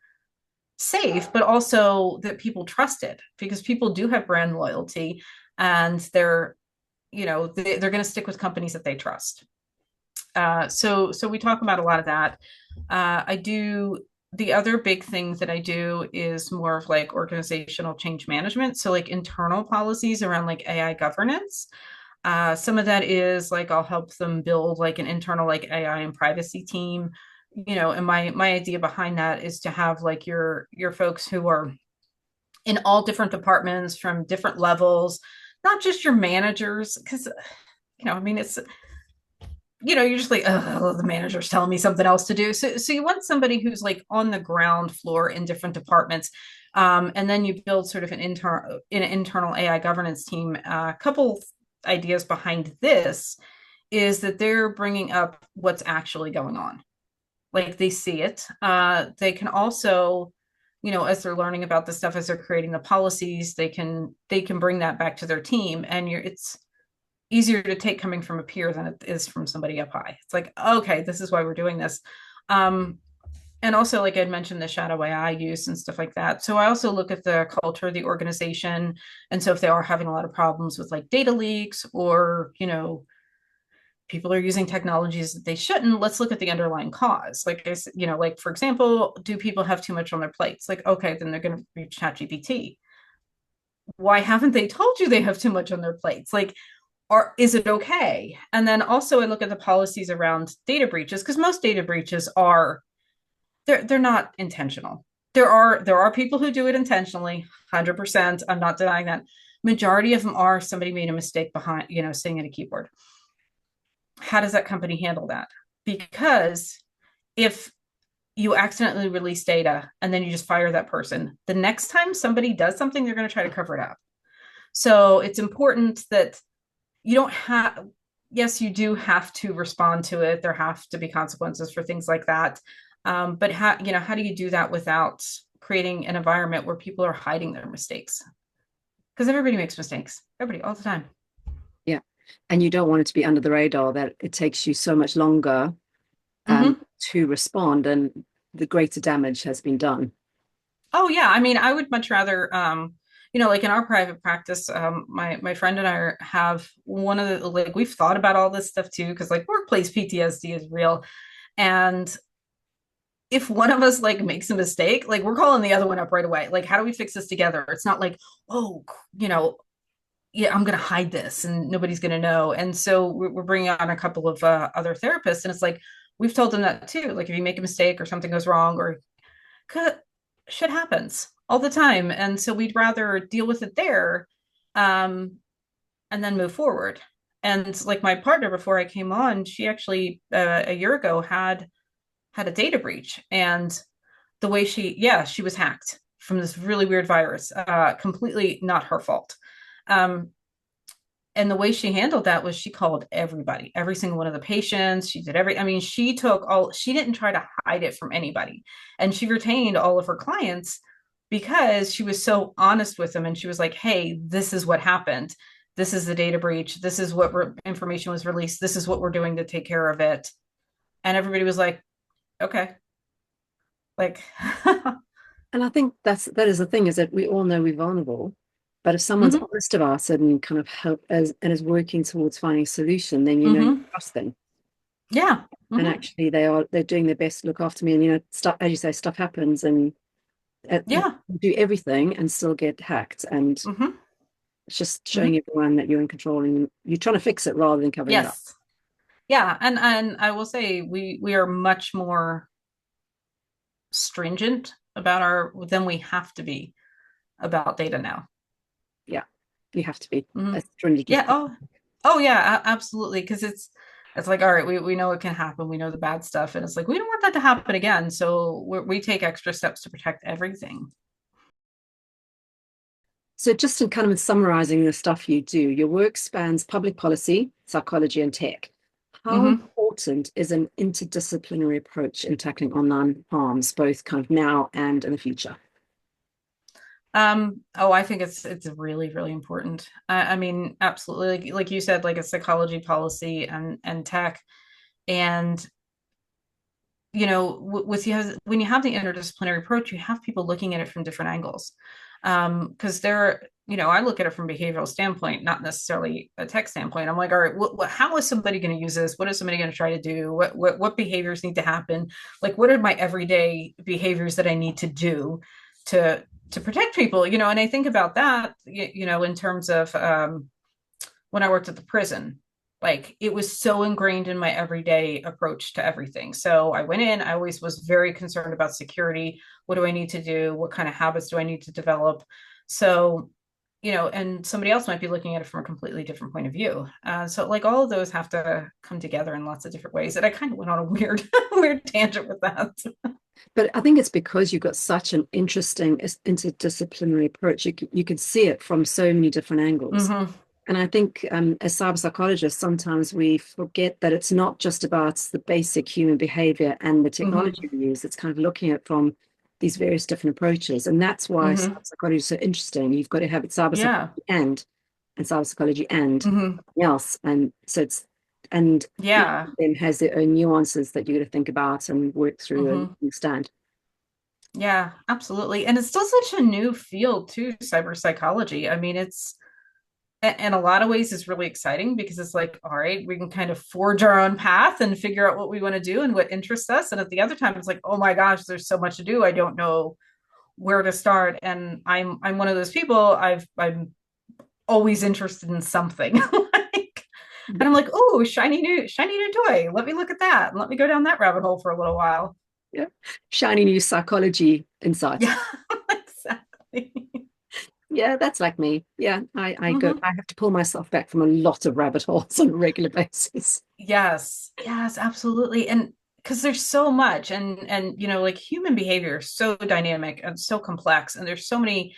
safe, but also that people trust it, because people do have brand loyalty, and they're going to stick with companies that they trust. So we talk about a lot of that. I do The other big thing that I do is more of like organizational change management. So like internal policies around like AI governance. Some of that is like I'll help them build like an internal like AI and privacy team. And my idea behind that is to have like your folks who are in all different departments from different levels, not just your managers, because I mean it's you're just like, oh, the manager's telling me something else to do. So you want somebody who's like on the ground floor in different departments. And then you build sort of an internal AI governance team. A couple ideas behind this is that they're bringing up what's actually going on. Like they see it. They can also, as they're learning about the stuff, as they're creating the policies, they can bring that back to their team. And it's easier to take coming from a peer than it is from somebody up high. It's like, okay, this is why we're doing this. And also, like I'd mentioned, the shadow AI use and stuff like that. So I also look at the culture of the organization. And so if they are having a lot of problems with like data leaks, or, people are using technologies that they shouldn't, let's look at the underlying cause. Like, like, for example, do people have too much on their plates? Like, okay, then they're going to reach ChatGPT. Why haven't they told you they have too much on their plates? Like, or is it okay? And then also I look at the policies around data breaches, because most data breaches are they're not intentional. There are people who do it intentionally, 100%. I'm not denying that. Majority of them are somebody made a mistake behind, sitting at a keyboard. How does that company handle that? Because if you accidentally release data and then you just fire that person, the next time somebody does something, they're going to try to cover it up. So it's important that you don't have, yes, you do have to respond to it. There have to be consequences for things like that. But how do you do that without creating an environment where people are hiding their mistakes? Because everybody makes mistakes, everybody, all the time. Yeah. And you don't want it to be under the radar that it takes you so much longer to respond, and the greater damage has been done. Oh yeah. I mean, I would much rather, like in our private practice, my friend and I have one of the, like, we've thought about all this stuff too, because like workplace PTSD is real. And if one of us like makes a mistake, like we're calling the other one up right away. Like, how do we fix this together? It's not like, oh, yeah, I'm going to hide this and nobody's going to know. And so we're bringing on a couple of other therapists, and it's like, we've told them that too. Like if you make a mistake or something goes wrong, or shit happens all the time. And so we'd rather deal with it there, and then move forward. And like my partner, before I came on, she actually a year ago had a data breach, and the way she was hacked from this really weird virus, completely not her fault. Um, and the way she handled that was she called everybody, every single one of the patients. She did I mean, she didn't try to hide it from anybody. And she retained all of her clients because she was so honest with them. And she was like, hey, this is what happened. This is the data breach. This is what information was released. This is what we're doing to take care of it. And everybody was like, okay. Like, And I think that is the thing, is that we all know we're vulnerable. But if someone's honest about it and kind of help and is working towards finding a solution, then you trust them. Yeah. And actually they're doing their best to look after me. And stuff, as you say, stuff happens, and Yeah. you do everything and still get hacked. And it's just showing everyone that you're in control and you're trying to fix it rather than covering it up. Yes. Yeah. And I will say we are much more stringent about than we have to be about data now. Yeah, you have to be as stringent as Yeah. possible. Oh yeah, absolutely. Because It's like, all right, we know it can happen. We know the bad stuff. And it's like, we don't want that to happen again. So we take extra steps to protect everything. So, just in kind of summarizing the stuff you do, your work spans public policy, psychology, and tech. How Hmm. important is an interdisciplinary approach in tackling online harms, both kind of now and in the future? Oh, I think it's really, really important. I mean, absolutely. Like you said, like a psychology policy and tech. And with you when you have the interdisciplinary approach, you have people looking at it from different angles. Because I look at it from a behavioral standpoint, not necessarily a tech standpoint. I'm like, all right, how is somebody going to use this? What is somebody going to try to do? What behaviors need to happen? Like, what are my everyday behaviors that I need to do to protect people? And I think about that, in terms of when I worked at the prison. Like it was so ingrained in my everyday approach to everything. So I went in, I always was very concerned about security. What do I need to do? What kind of habits do I need to develop? So, and somebody else might be looking at it from a completely different point of view. So like all of those have to come together in lots of different ways. And I kind of went on a weird, weird tangent with that. But I think it's because you've got such an interesting interdisciplinary approach. You can see it from so many different angles. Mm-hmm. And I think as cyber psychologists, sometimes we forget that it's not just about the basic human behavior and the Mm-hmm. technology we use. It's kind of looking at from these various different approaches. And that's why cyber Mm-hmm. psychology is so interesting. You've got to have it cyber psychology Yeah. and cyber psychology and Mm-hmm. something else. And so and each Yeah. of them has their own nuances that you got to think about and work through and Mm-hmm. understand. Yeah, absolutely. And it's still such a new field too, cyber psychology. I mean, in a lot of ways it's really exciting because it's like, all right, we can kind of forge our own path and figure out what we want to do and what interests us. And at the other time, it's like, oh my gosh, there's so much to do. I don't know where to start. And I'm one of those people. I'm always interested in something. And I'm like, oh, shiny new toy. Let me look at that. And let me go down that rabbit hole for a little while. Yeah. Shiny new psychology insights. Yeah, exactly. Yeah, that's like me. Yeah, Hmm. I have to pull myself back from a lot of rabbit holes on a regular basis. Yes, yes, absolutely. And because there's so much and like human behavior is so dynamic and so complex and there's so many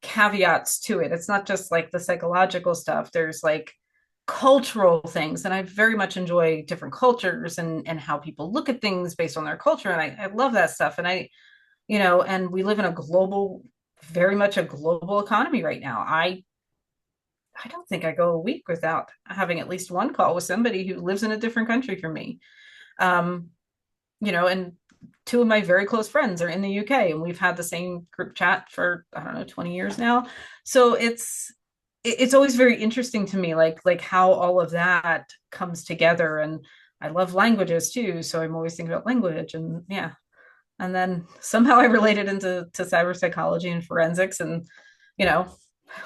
caveats to it. It's not just like the psychological stuff. There's like cultural things and I very much enjoy different cultures and how people look at things based on their culture and I love that stuff and and we live in a global very much a global economy right now. I don't think I go a week without having at least one call with somebody who lives in a different country from me. Um, and two of my very close friends are in the UK and we've had the same group chat for, I don't know, 20 years now. So it's always very interesting to me, like how all of that comes together. And I love languages too. So I'm always thinking about language and yeah. And then somehow I related into to cyber psychology and forensics and, you know,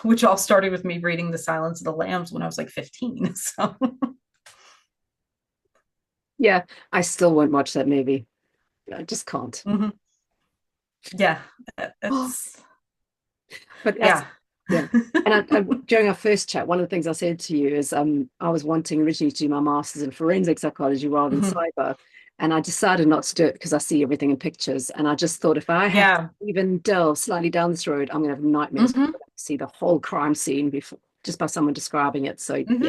which all started with me reading The Silence of the Lambs when I was like 15. So Yeah, I still won't watch that movie. I just can't. mhm. Yeah, Oh, it's but that's yeah. yeah. And during our first chat, one of the things I said to you is I was wanting originally to do my master's in forensic psychology rather than Mhm. cyber. And I decided not to do it because I see everything in pictures. And I just thought if I have to Yeah. even delve slightly down this road, I'm gonna have nightmares because Hmm. I'm gonna see the whole crime scene before just by someone describing it. So yeah. Hmm.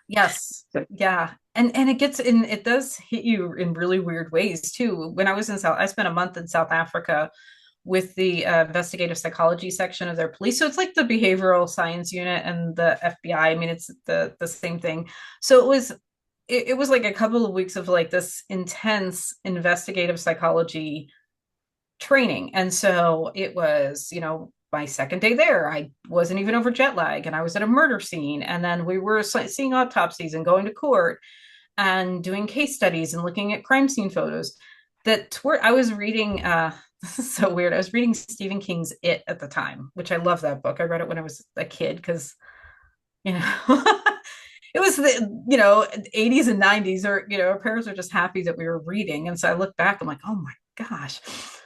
Yes. So Yeah. And it gets in, it does hit you in really weird ways too. When I was in South, I spent a month in South Africa with the investigative psychology section of their police. So it's like the behavioral science unit and the FBI. I mean, it's the same thing. So it was like a couple of weeks of like this intense investigative psychology training. And so it was, my second day there, I wasn't even over jet lag and I was at a murder scene. And then we were seeing autopsies and going to court and doing case studies and looking at crime scene photos. I was reading, this is so weird. I was reading Stephen King's It at the time, which I love that book. I read it when I was a kid because, you know, it was the 80s and 90s or our parents were just happy that we were reading and so I look back I'm like oh my gosh.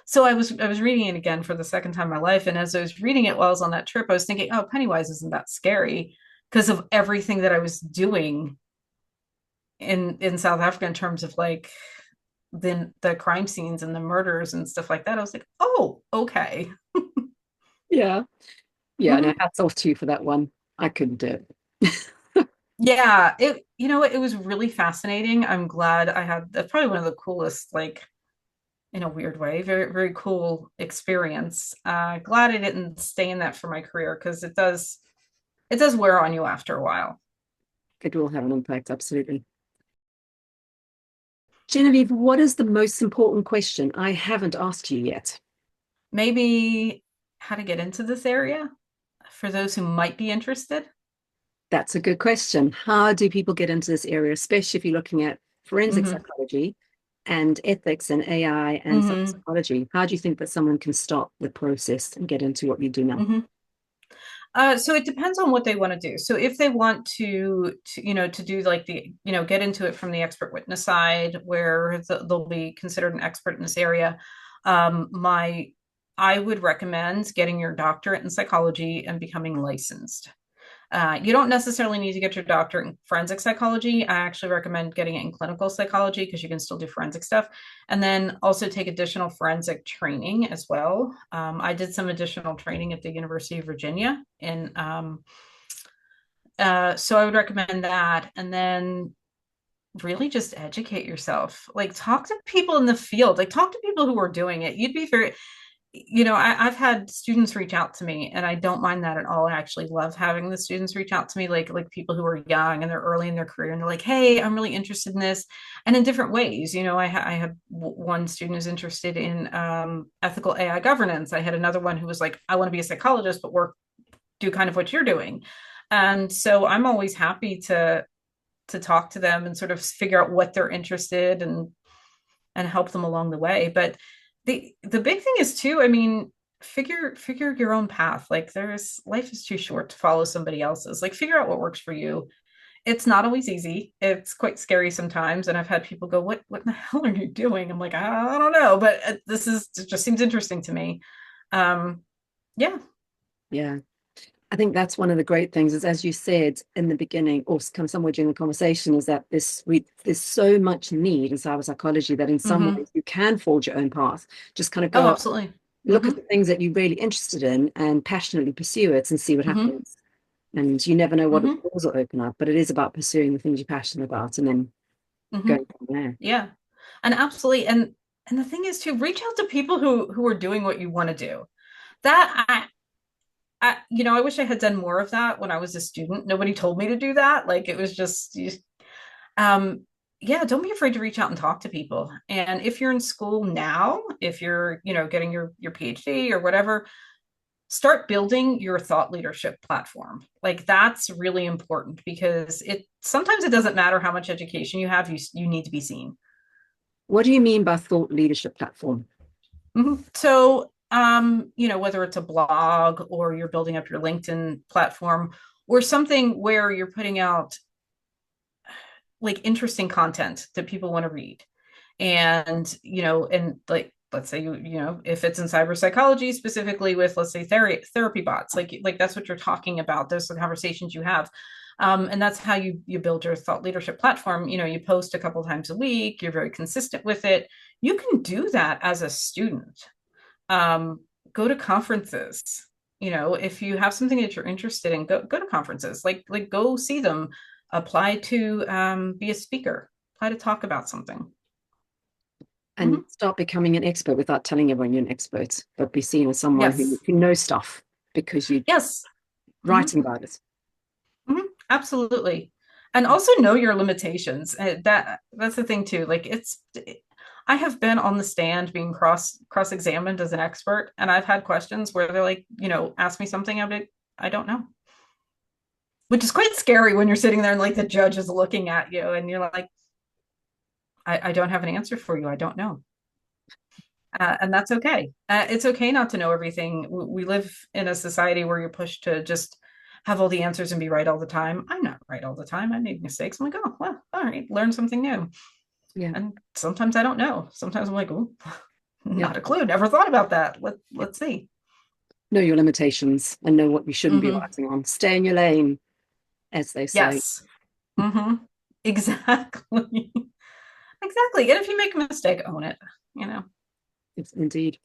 So I was reading it again for the second time in my life and as I was reading it while I was on that trip I was thinking oh Pennywise isn't that scary because of everything that I was doing in South Africa in terms of like the crime scenes and the murders and stuff like that. I was like, oh, okay. Yeah. Yeah. No, Mhm. hats off to you for that one. I couldn't do it. Yeah, it you know what, it was really fascinating. I'm glad I had that's probably one of the coolest, like in a weird way, very, very cool experience. Glad I didn't stay in that for my career because it does wear on you after a while. It will have an impact, absolutely. Genevieve, what is the most important question I haven't asked you yet? Maybe how to get into this area for those who might be interested. That's a good question. How do people get into this area, especially if you're looking at forensic Hmm. psychology and ethics and AI and Hmm. cyberpsychology? How do you think that someone can start the process and get into what you do now? Hmm. So it depends on what they want to do. So if they want to do like get into it from the expert witness side, where they'll be considered an expert in this area, my I would recommend getting your doctorate in psychology and becoming licensed. You don't necessarily need to get your doctorate in forensic psychology. I actually recommend getting it in clinical psychology because you can still do forensic stuff. And then also take additional forensic training as well. I did some additional training at the University of Virginia. So I would recommend that. And then really just educate yourself. Like talk to people in the field, like talk to people who are doing it. You'd be very, I've had students reach out to me, and I don't mind that at all. I actually love having the students reach out to me, like people who are young and they're early in their career, and they're like, "Hey, I'm really interested in this," and in different ways. I have one student who's interested in ethical AI governance. I had another one who was like, "I want to be a psychologist, but do kind of what you're doing," and so I'm always happy to talk to them and sort of figure out what they're interested in and help them along the way. But the big thing is too, I mean, figure your own path. Like there's life is too short to follow somebody else's. Like figure out what works for you. It's not always easy. It's quite scary sometimes. And I've had people go, what in the hell are you doing? I'm like, I don't know, but it just seems interesting to me. Um, yeah. Yeah. I think that's one of the great things is, as you said in the beginning, or kind of somewhere during the conversation, is that there's so much need in cyber psychology that in some Mm-hmm. ways you can forge your own path. Just kind of Oh, go, absolutely. look Mm-hmm. at the things that you're really interested in and passionately pursue it and see what Mm-hmm. happens. And you never know what Mm-hmm. doors will open up, but it is about pursuing the things you're passionate about and then Mm-hmm. going from there. Yeah. And absolutely. And the thing is to reach out to people who are doing what you want to do. That I wish I had done more of that when I was a student. Nobody told me to do that. Like it was just, um, yeah, don't be afraid to reach out and talk to people. And if you're in school now, if you're, getting your PhD or whatever, start building your thought leadership platform. Like that's really important because it sometimes it doesn't matter how much education you have, you need to be seen. What do you mean by thought leadership platform? Mhm. So, whether it's a blog or you're building up your LinkedIn platform or something where you're putting out like interesting content that people want to read. And like, let's say, if it's in cyber psychology, specifically with, let's say, therapy bots, like that's what you're talking about. Those are the conversations you have. And that's how you build your thought leadership platform. You post a couple times a week, you're very consistent with it. You can do that as a student. Go to conferences. If you have something that you're interested in, go to conferences. Like go see them. Apply to be a speaker. Apply to talk about something. And Hmm. start becoming an expert without telling everyone you're an expert, but be seen as someone Yes. who knows stuff because you're Yes. Hmm. writing about it. Hmm. Absolutely. And also know your limitations. That's the thing too. Like I have been on the stand being cross examined as an expert, and I've had questions where they're like, ask me something. I don't know, which is quite scary when you're sitting there and like the judge is looking at you, and you're like, I don't have an answer for you. I don't know. And that's okay. It's okay not to know everything. We live in a society where you're pushed to just have all the answers and be right all the time. I'm not right all the time. I make mistakes. I'm like, oh, well, all right, learn something new. Yeah. And sometimes I don't know. Sometimes I'm like, oh, Yeah. not a clue. Never thought about that. Let's see. Know your limitations and know what you shouldn't be Mm-hmm. writing on. Stay in your lane, as they say. Yes. Mm-hmm. Exactly. Exactly. And if you make a mistake, own it, you know. It's indeed.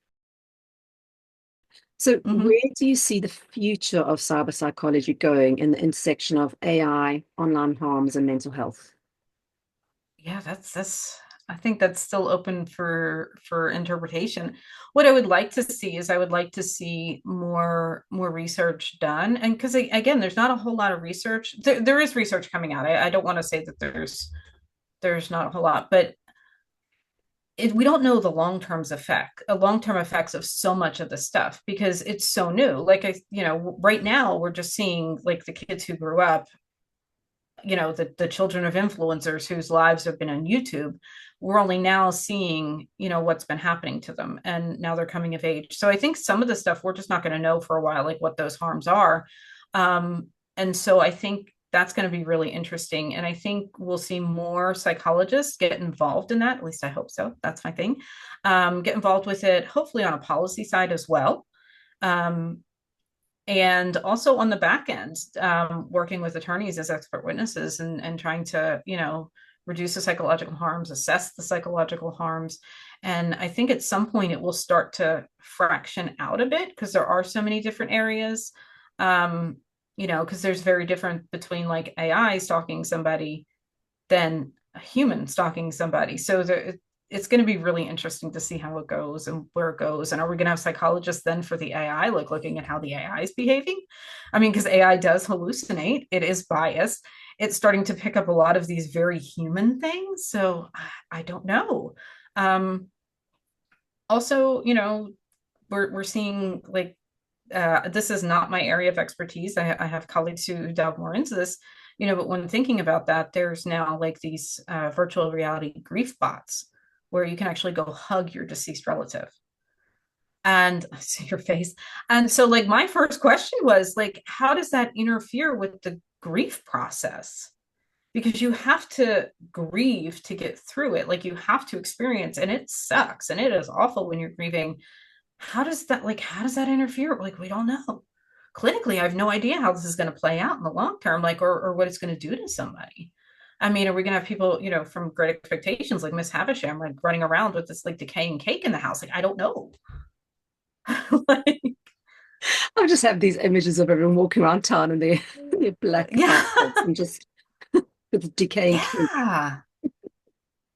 So, Hmm. where do you see the future of cyber psychology going in the intersection of AI, online harms, and mental health? Yeah, that's I think that's still open for interpretation. What I would like to see is I would like to see more research done. And because again, there's not a whole lot of research. There is research coming out. I don't want to say that there's not a whole lot, but we don't know the long-term effects of so much of the stuff because it's so new. Like right now we're just seeing like the kids who grew up, the children of influencers whose lives have been on YouTube. We're only now seeing, what's been happening to them, and now they're coming of age. So I think some of the stuff we're just not going to know for a while, like what those harms are. And so I think that's going to be really interesting. And I think we'll see more psychologists get involved in that. At least I hope so. That's my thing. Get involved with it, hopefully on a policy side as well. Um, and also on the back end, working with attorneys as expert witnesses and trying to, reduce the psychological harms, assess the psychological harms. And I think at some point it will start to fraction out a bit because there are so many different areas. Because there's very different between like AI stalking somebody than a human stalking somebody. So it's going to be really interesting to see how it goes and where it goes. And are we going to have psychologists then for the AI, like looking at how the AI is behaving? I mean, because AI does hallucinate, it is biased. It's starting to pick up a lot of these very human things. So I don't know. Um, Also, we're seeing like this is not my area of expertise. I have colleagues who delve more into this, but when thinking about that, there's now like these virtual reality grief bots where you can actually go hug your deceased relative. And I see your face. And so, like, my first question was, like, how does that interfere with the grief process? Because you have to grieve to get through it. Like, you have to experience, and it sucks and it is awful when you're grieving. How does that interfere? Like, we don't know. Clinically, I have no idea how this is going to play out in the long term, like, or what it's going to do to somebody. I mean, are we going to have people, from Great Expectations, like Miss Havisham, like running around with this like decaying cake in the house? Like, I don't know. Like, I just have these images of everyone walking around town in their black yeah, outfits and just with decaying cake. yeah.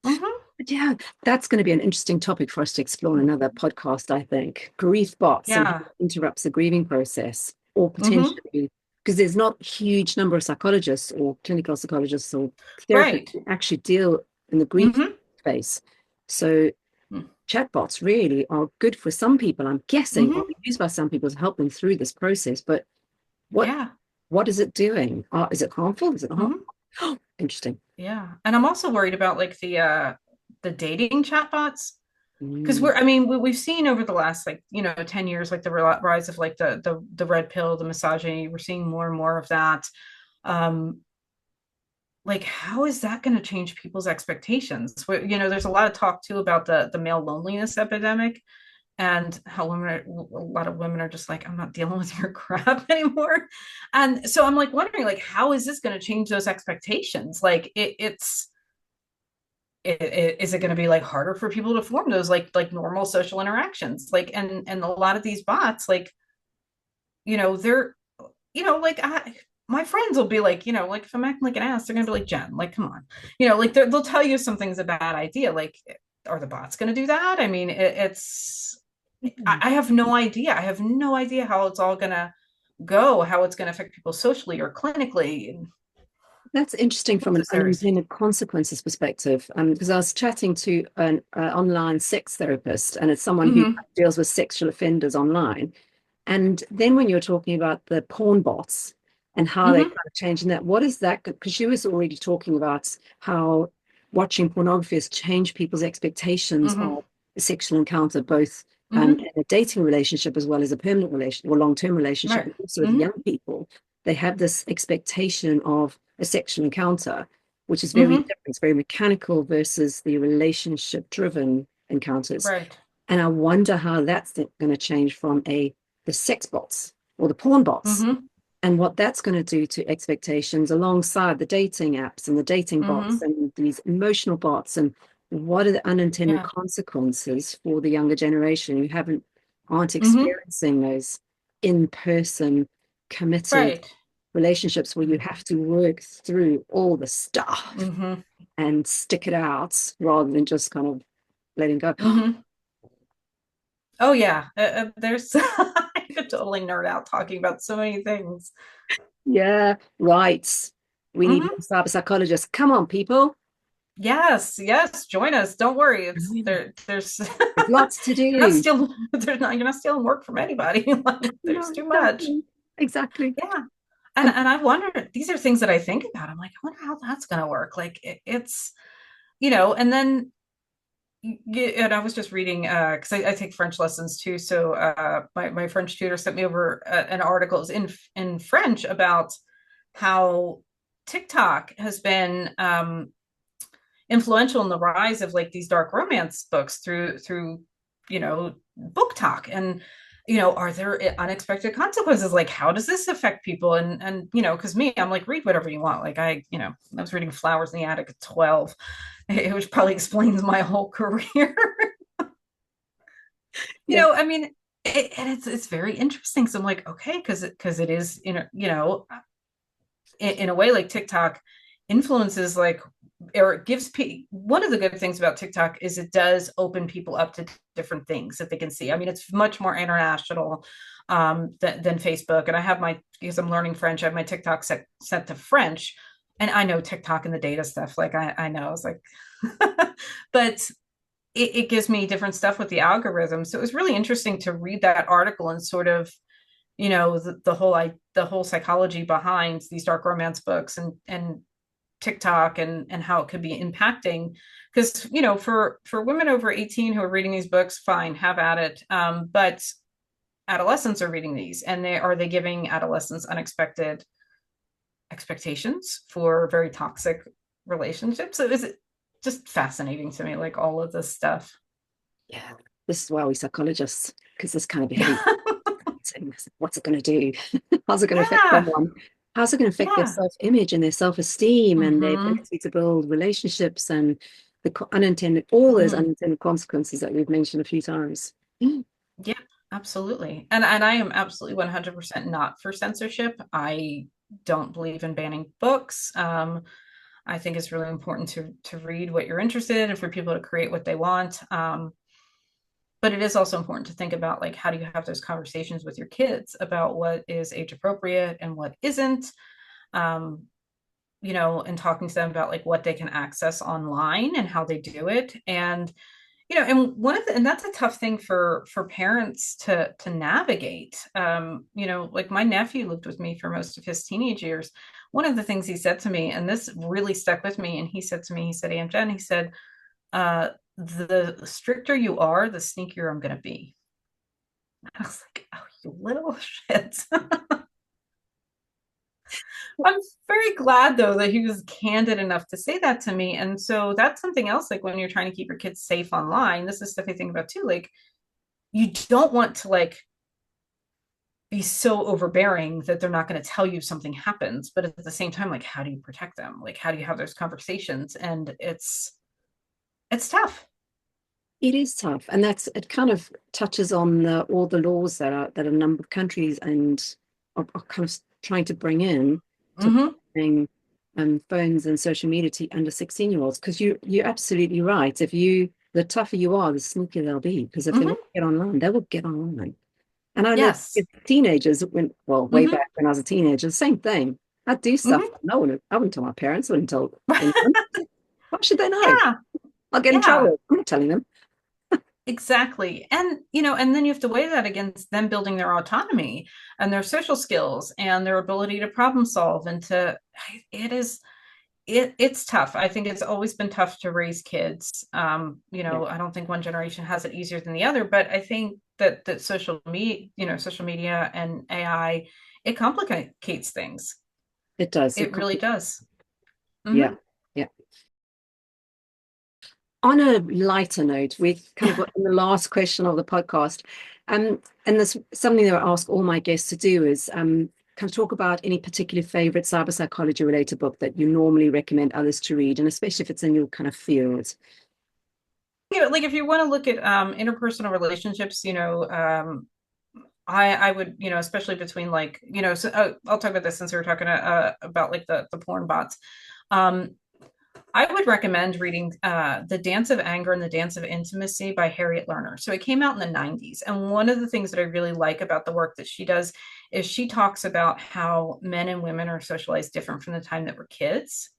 Hmm. But yeah, that's going to be an interesting topic for us to explore in another podcast, I think. Grief bots and how Yeah. it interrupts the grieving process, or Hmm. potentially, because there's not a huge number of psychologists or clinical psychologists or therapists Right. who actually deal in the grief Hmm. space. So chatbots really are good for some people, I'm guessing, are Hmm. used by some people to help them through this process. But what Yeah. what is it doing? Is it harmful? Is it harmful? Hmm. Oh, interesting. Yeah. And I'm also worried about like the dating chatbots. Because Mm. we've seen over the last like 10 years like the rise of like the red pill, the misogyny. We're seeing more and more of that. um like how is that going to change people's expectations? There's a lot of talk too about the male loneliness epidemic, and how a lot of women are just like, I'm not dealing with your crap anymore. And so I'm like wondering, like, how is this going to change those expectations? Like is it going to be like harder for people to form those like normal social interactions? Like, and a lot of these bots, like, they're, like my friends will be like, like if I'm acting like an ass, they're gonna be like, Jen, like, come on, like they'll tell you something's a bad idea. Like, are the bots gonna do that? I mean, I have no idea. I have no idea how it's all gonna go, how it's gonna affect people socially or clinically. That's interesting from an Necessaries. unintended consequences perspective. Because I was chatting to an online sex therapist, and it's someone who Mm-hmm. deals with sexual offenders online. And then when you're talking about the porn bots and how they're Mm-hmm. kind of changing that, what is that? Because she was already talking about how watching pornography has changed people's expectations Mm-hmm. of a sexual encounter, both Mm-hmm. in a dating relationship as well as a permanent relationship or long-term relationship, Right. and also with Mm-hmm. young people. They have this expectation of a sexual encounter, which is very Mm-hmm. different. It's very mechanical versus the relationship-driven encounters. Right. And I wonder how that's going to change from the sex bots or the porn bots Mm-hmm. and what that's going to do to expectations alongside the dating apps and the dating bots Mm-hmm. and these emotional bots, and what are the unintended Yeah. consequences for the younger generation who aren't Mm-hmm. experiencing those in-person committed Right. relationships where you have to work through all the stuff Mm-hmm. and stick it out rather than just kind of letting go. Mm-hmm. Oh yeah. There's I could totally nerd out talking about so many things. Yeah, right. We need more Mm-hmm. cyber psychologists. Come on, people. Yes, yes, join us. Don't worry. It's There's there's lots to you're not do. stealing you're not stealing work from anybody. Like, there's No, too much. exactly. Exactly. Yeah. And And I wonder, these are things that I think about. I'm like, I wonder how that's gonna work. Like it's, and then and I was just reading because I take French lessons too. So my French tutor sent me over an article. It was in French about how TikTok has been influential in the rise of like these dark romance books through book talk. And are there unexpected consequences? Like, how does this affect people? And because me, I'm like, read whatever you want. Like, I was reading Flowers in the Attic at 12, which probably explains my whole career. yeah, I mean, and it's very interesting. So I'm like, okay, because it is in a way, like TikTok influences, like, or it gives people, one of the good things about TikTok is it does open people up to different things that they can see. I mean, it's much more international than Facebook. And I have because I'm learning French, I have my TikTok set to French, and I know TikTok and the data stuff. Like I know, I was like, but it gives me different stuff with the algorithm. So it was really interesting to read that article and sort of the whole psychology behind these dark romance books and TikTok and how it could be impacting. Because for women over 18 who are reading these books, fine, have at it. But adolescents are reading these, and they giving adolescents unexpected expectations for very toxic relationships. So it's just fascinating to me, like all of this stuff. yeah. This is why we psychologists, because this kind of behavior, what's it going to do? How's it going to affect Yeah, someone? How's it going to affect their yeah. self-image and their self-esteem and their Mm-hmm. ability to build relationships and all those Mm-hmm. unintended consequences that we've mentioned a few times. Mm. Yeah, absolutely. And I am absolutely 100% not for censorship. I don't believe in banning books. I think it's really important to read what you're interested in and for people to create what they want. But it is also important to think about, like, how do you have those conversations with your kids about what is age appropriate and what isn't. Um, and talking to them about like what they can access online and how they do it. And and and that's a tough thing for parents to navigate. Like my nephew lived with me for most of his teenage years. One of the things he said to me, and this really stuck with me, and he said to me, he said, Aunt Jen, he said, the stricter you are, the sneakier I'm gonna be. I was like, oh, you little shit. I'm very glad though that he was candid enough to say that to me. And so that's something else, like when you're trying to keep your kids safe online, this is stuff I think about too. Like, you don't want to like be so overbearing that they're not going to tell you if something happens, but at the same time, like, how do you protect them? Like, how do you have those conversations? And it's tough. It is tough, and it kind of touches on all the laws that a number of countries and are kind of trying to bring in to Mm-hmm. bring phones and social media to under 16-year-olds. Because you're absolutely right. The tougher you are, the sneakier they'll be. Because if they want Mm-hmm. to get online, they will get online. And I know Yes. if teenagers, way Mm-hmm. back when I was a teenager, the same thing. I'd do stuff. Mm-hmm. I wouldn't tell my parents. I wouldn't tell anyone. Why should they know? Yeah. I'll get in Yeah. trouble. I'm not telling them. Exactly. And then you have to weigh that against them building their autonomy and their social skills and their ability to problem solve and it is it's tough. I think it's always been tough to raise kids. Yeah, I don't think one generation has it easier than the other, but I think that social media and AI, it complicates things. it does. It really does. Yeah, Hmm. yeah. On a lighter note, we kind of got in the last question of the podcast, and there's something that I ask all my guests to do is kind of talk about any particular favorite cyber psychology related book that you normally recommend others to read, and especially if it's in your kind of field. Like if you want to look at interpersonal relationships, I would, especially between like, so I'll talk about this since we were talking about like the porn bots. Um, I would recommend reading The Dance of Anger and the Dance of Intimacy by Harriet Lerner. So it came out in the 90s. And one of the things that I really like about the work that she does is she talks about how men and women are socialized different from the time that we're kids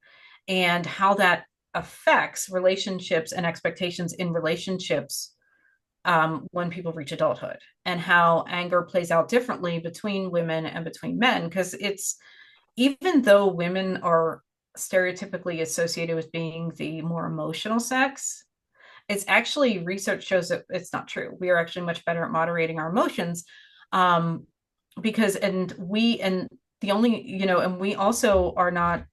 and how that affects relationships and expectations in relationships when people reach adulthood, and how anger plays out differently between women and between men. Because it's, even though women are stereotypically associated with being the more emotional sex, it's actually, research shows that it's not true. We are actually much better at moderating our emotions, because and the only, and we also are not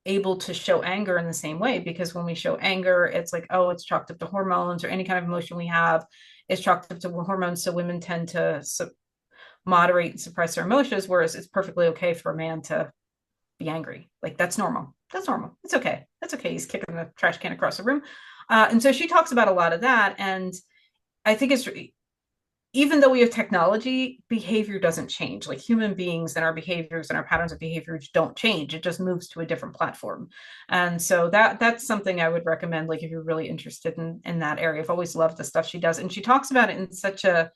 able to show anger in the same way, because when we show anger, it's like, oh, it's chalked up to hormones, or any kind of emotion we have is chalked up to hormones. So women tend to moderate and suppress their emotions, whereas it's perfectly okay for a man to be angry. Like, that's normal. That's normal. It's okay. That's okay. He's kicking the trash can across the room. And so she talks about a lot of that. And I think it's, even though we have technology, behavior doesn't change. Like, human beings and our behaviors and our patterns of behaviors don't change. It just moves to a different platform. And so that's something I would recommend, like, if you're really interested in that area. I've always loved the stuff she does. And she talks about it in such a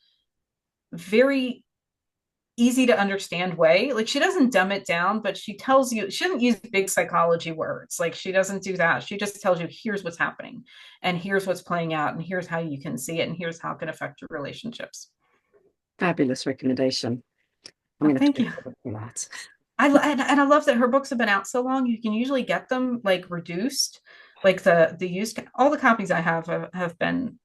very easy to understand way. Like, she doesn't dumb it down, but she tells you, she doesn't use big psychology words. Like, she doesn't do that. She just tells you, here's what's happening, and here's what's playing out, and here's how you can see it, and here's how it can affect your relationships. Fabulous recommendation. I'm Oh, going to thank have you. to look for that. And I love that her books have been out so long. You can usually get them like reduced, like the used. All the copies I have been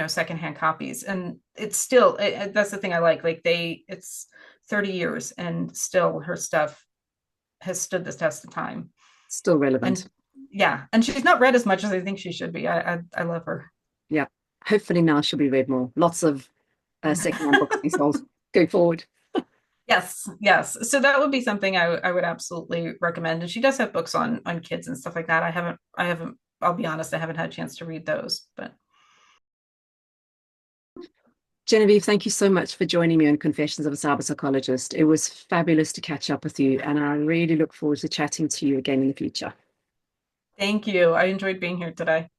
secondhand copies, and it's still that's the thing I like. Like, it's 30 years and still her stuff has stood the test of time. Still relevant. And yeah, and she's not read as much as I think she should be. I love her. Yeah. Hopefully now she'll be read more. Lots of secondhand books being sold going forward. Yes, yes. So that would be something I would absolutely recommend. And she does have books on kids and stuff like that. I haven't, I'll be honest, I haven't had a chance to read those, but Genevieve, thank you so much for joining me on Confessions of a Cyber Psychologist. It was fabulous to catch up with you, and I really look forward to chatting to you again in the future. thank you. I enjoyed being here today.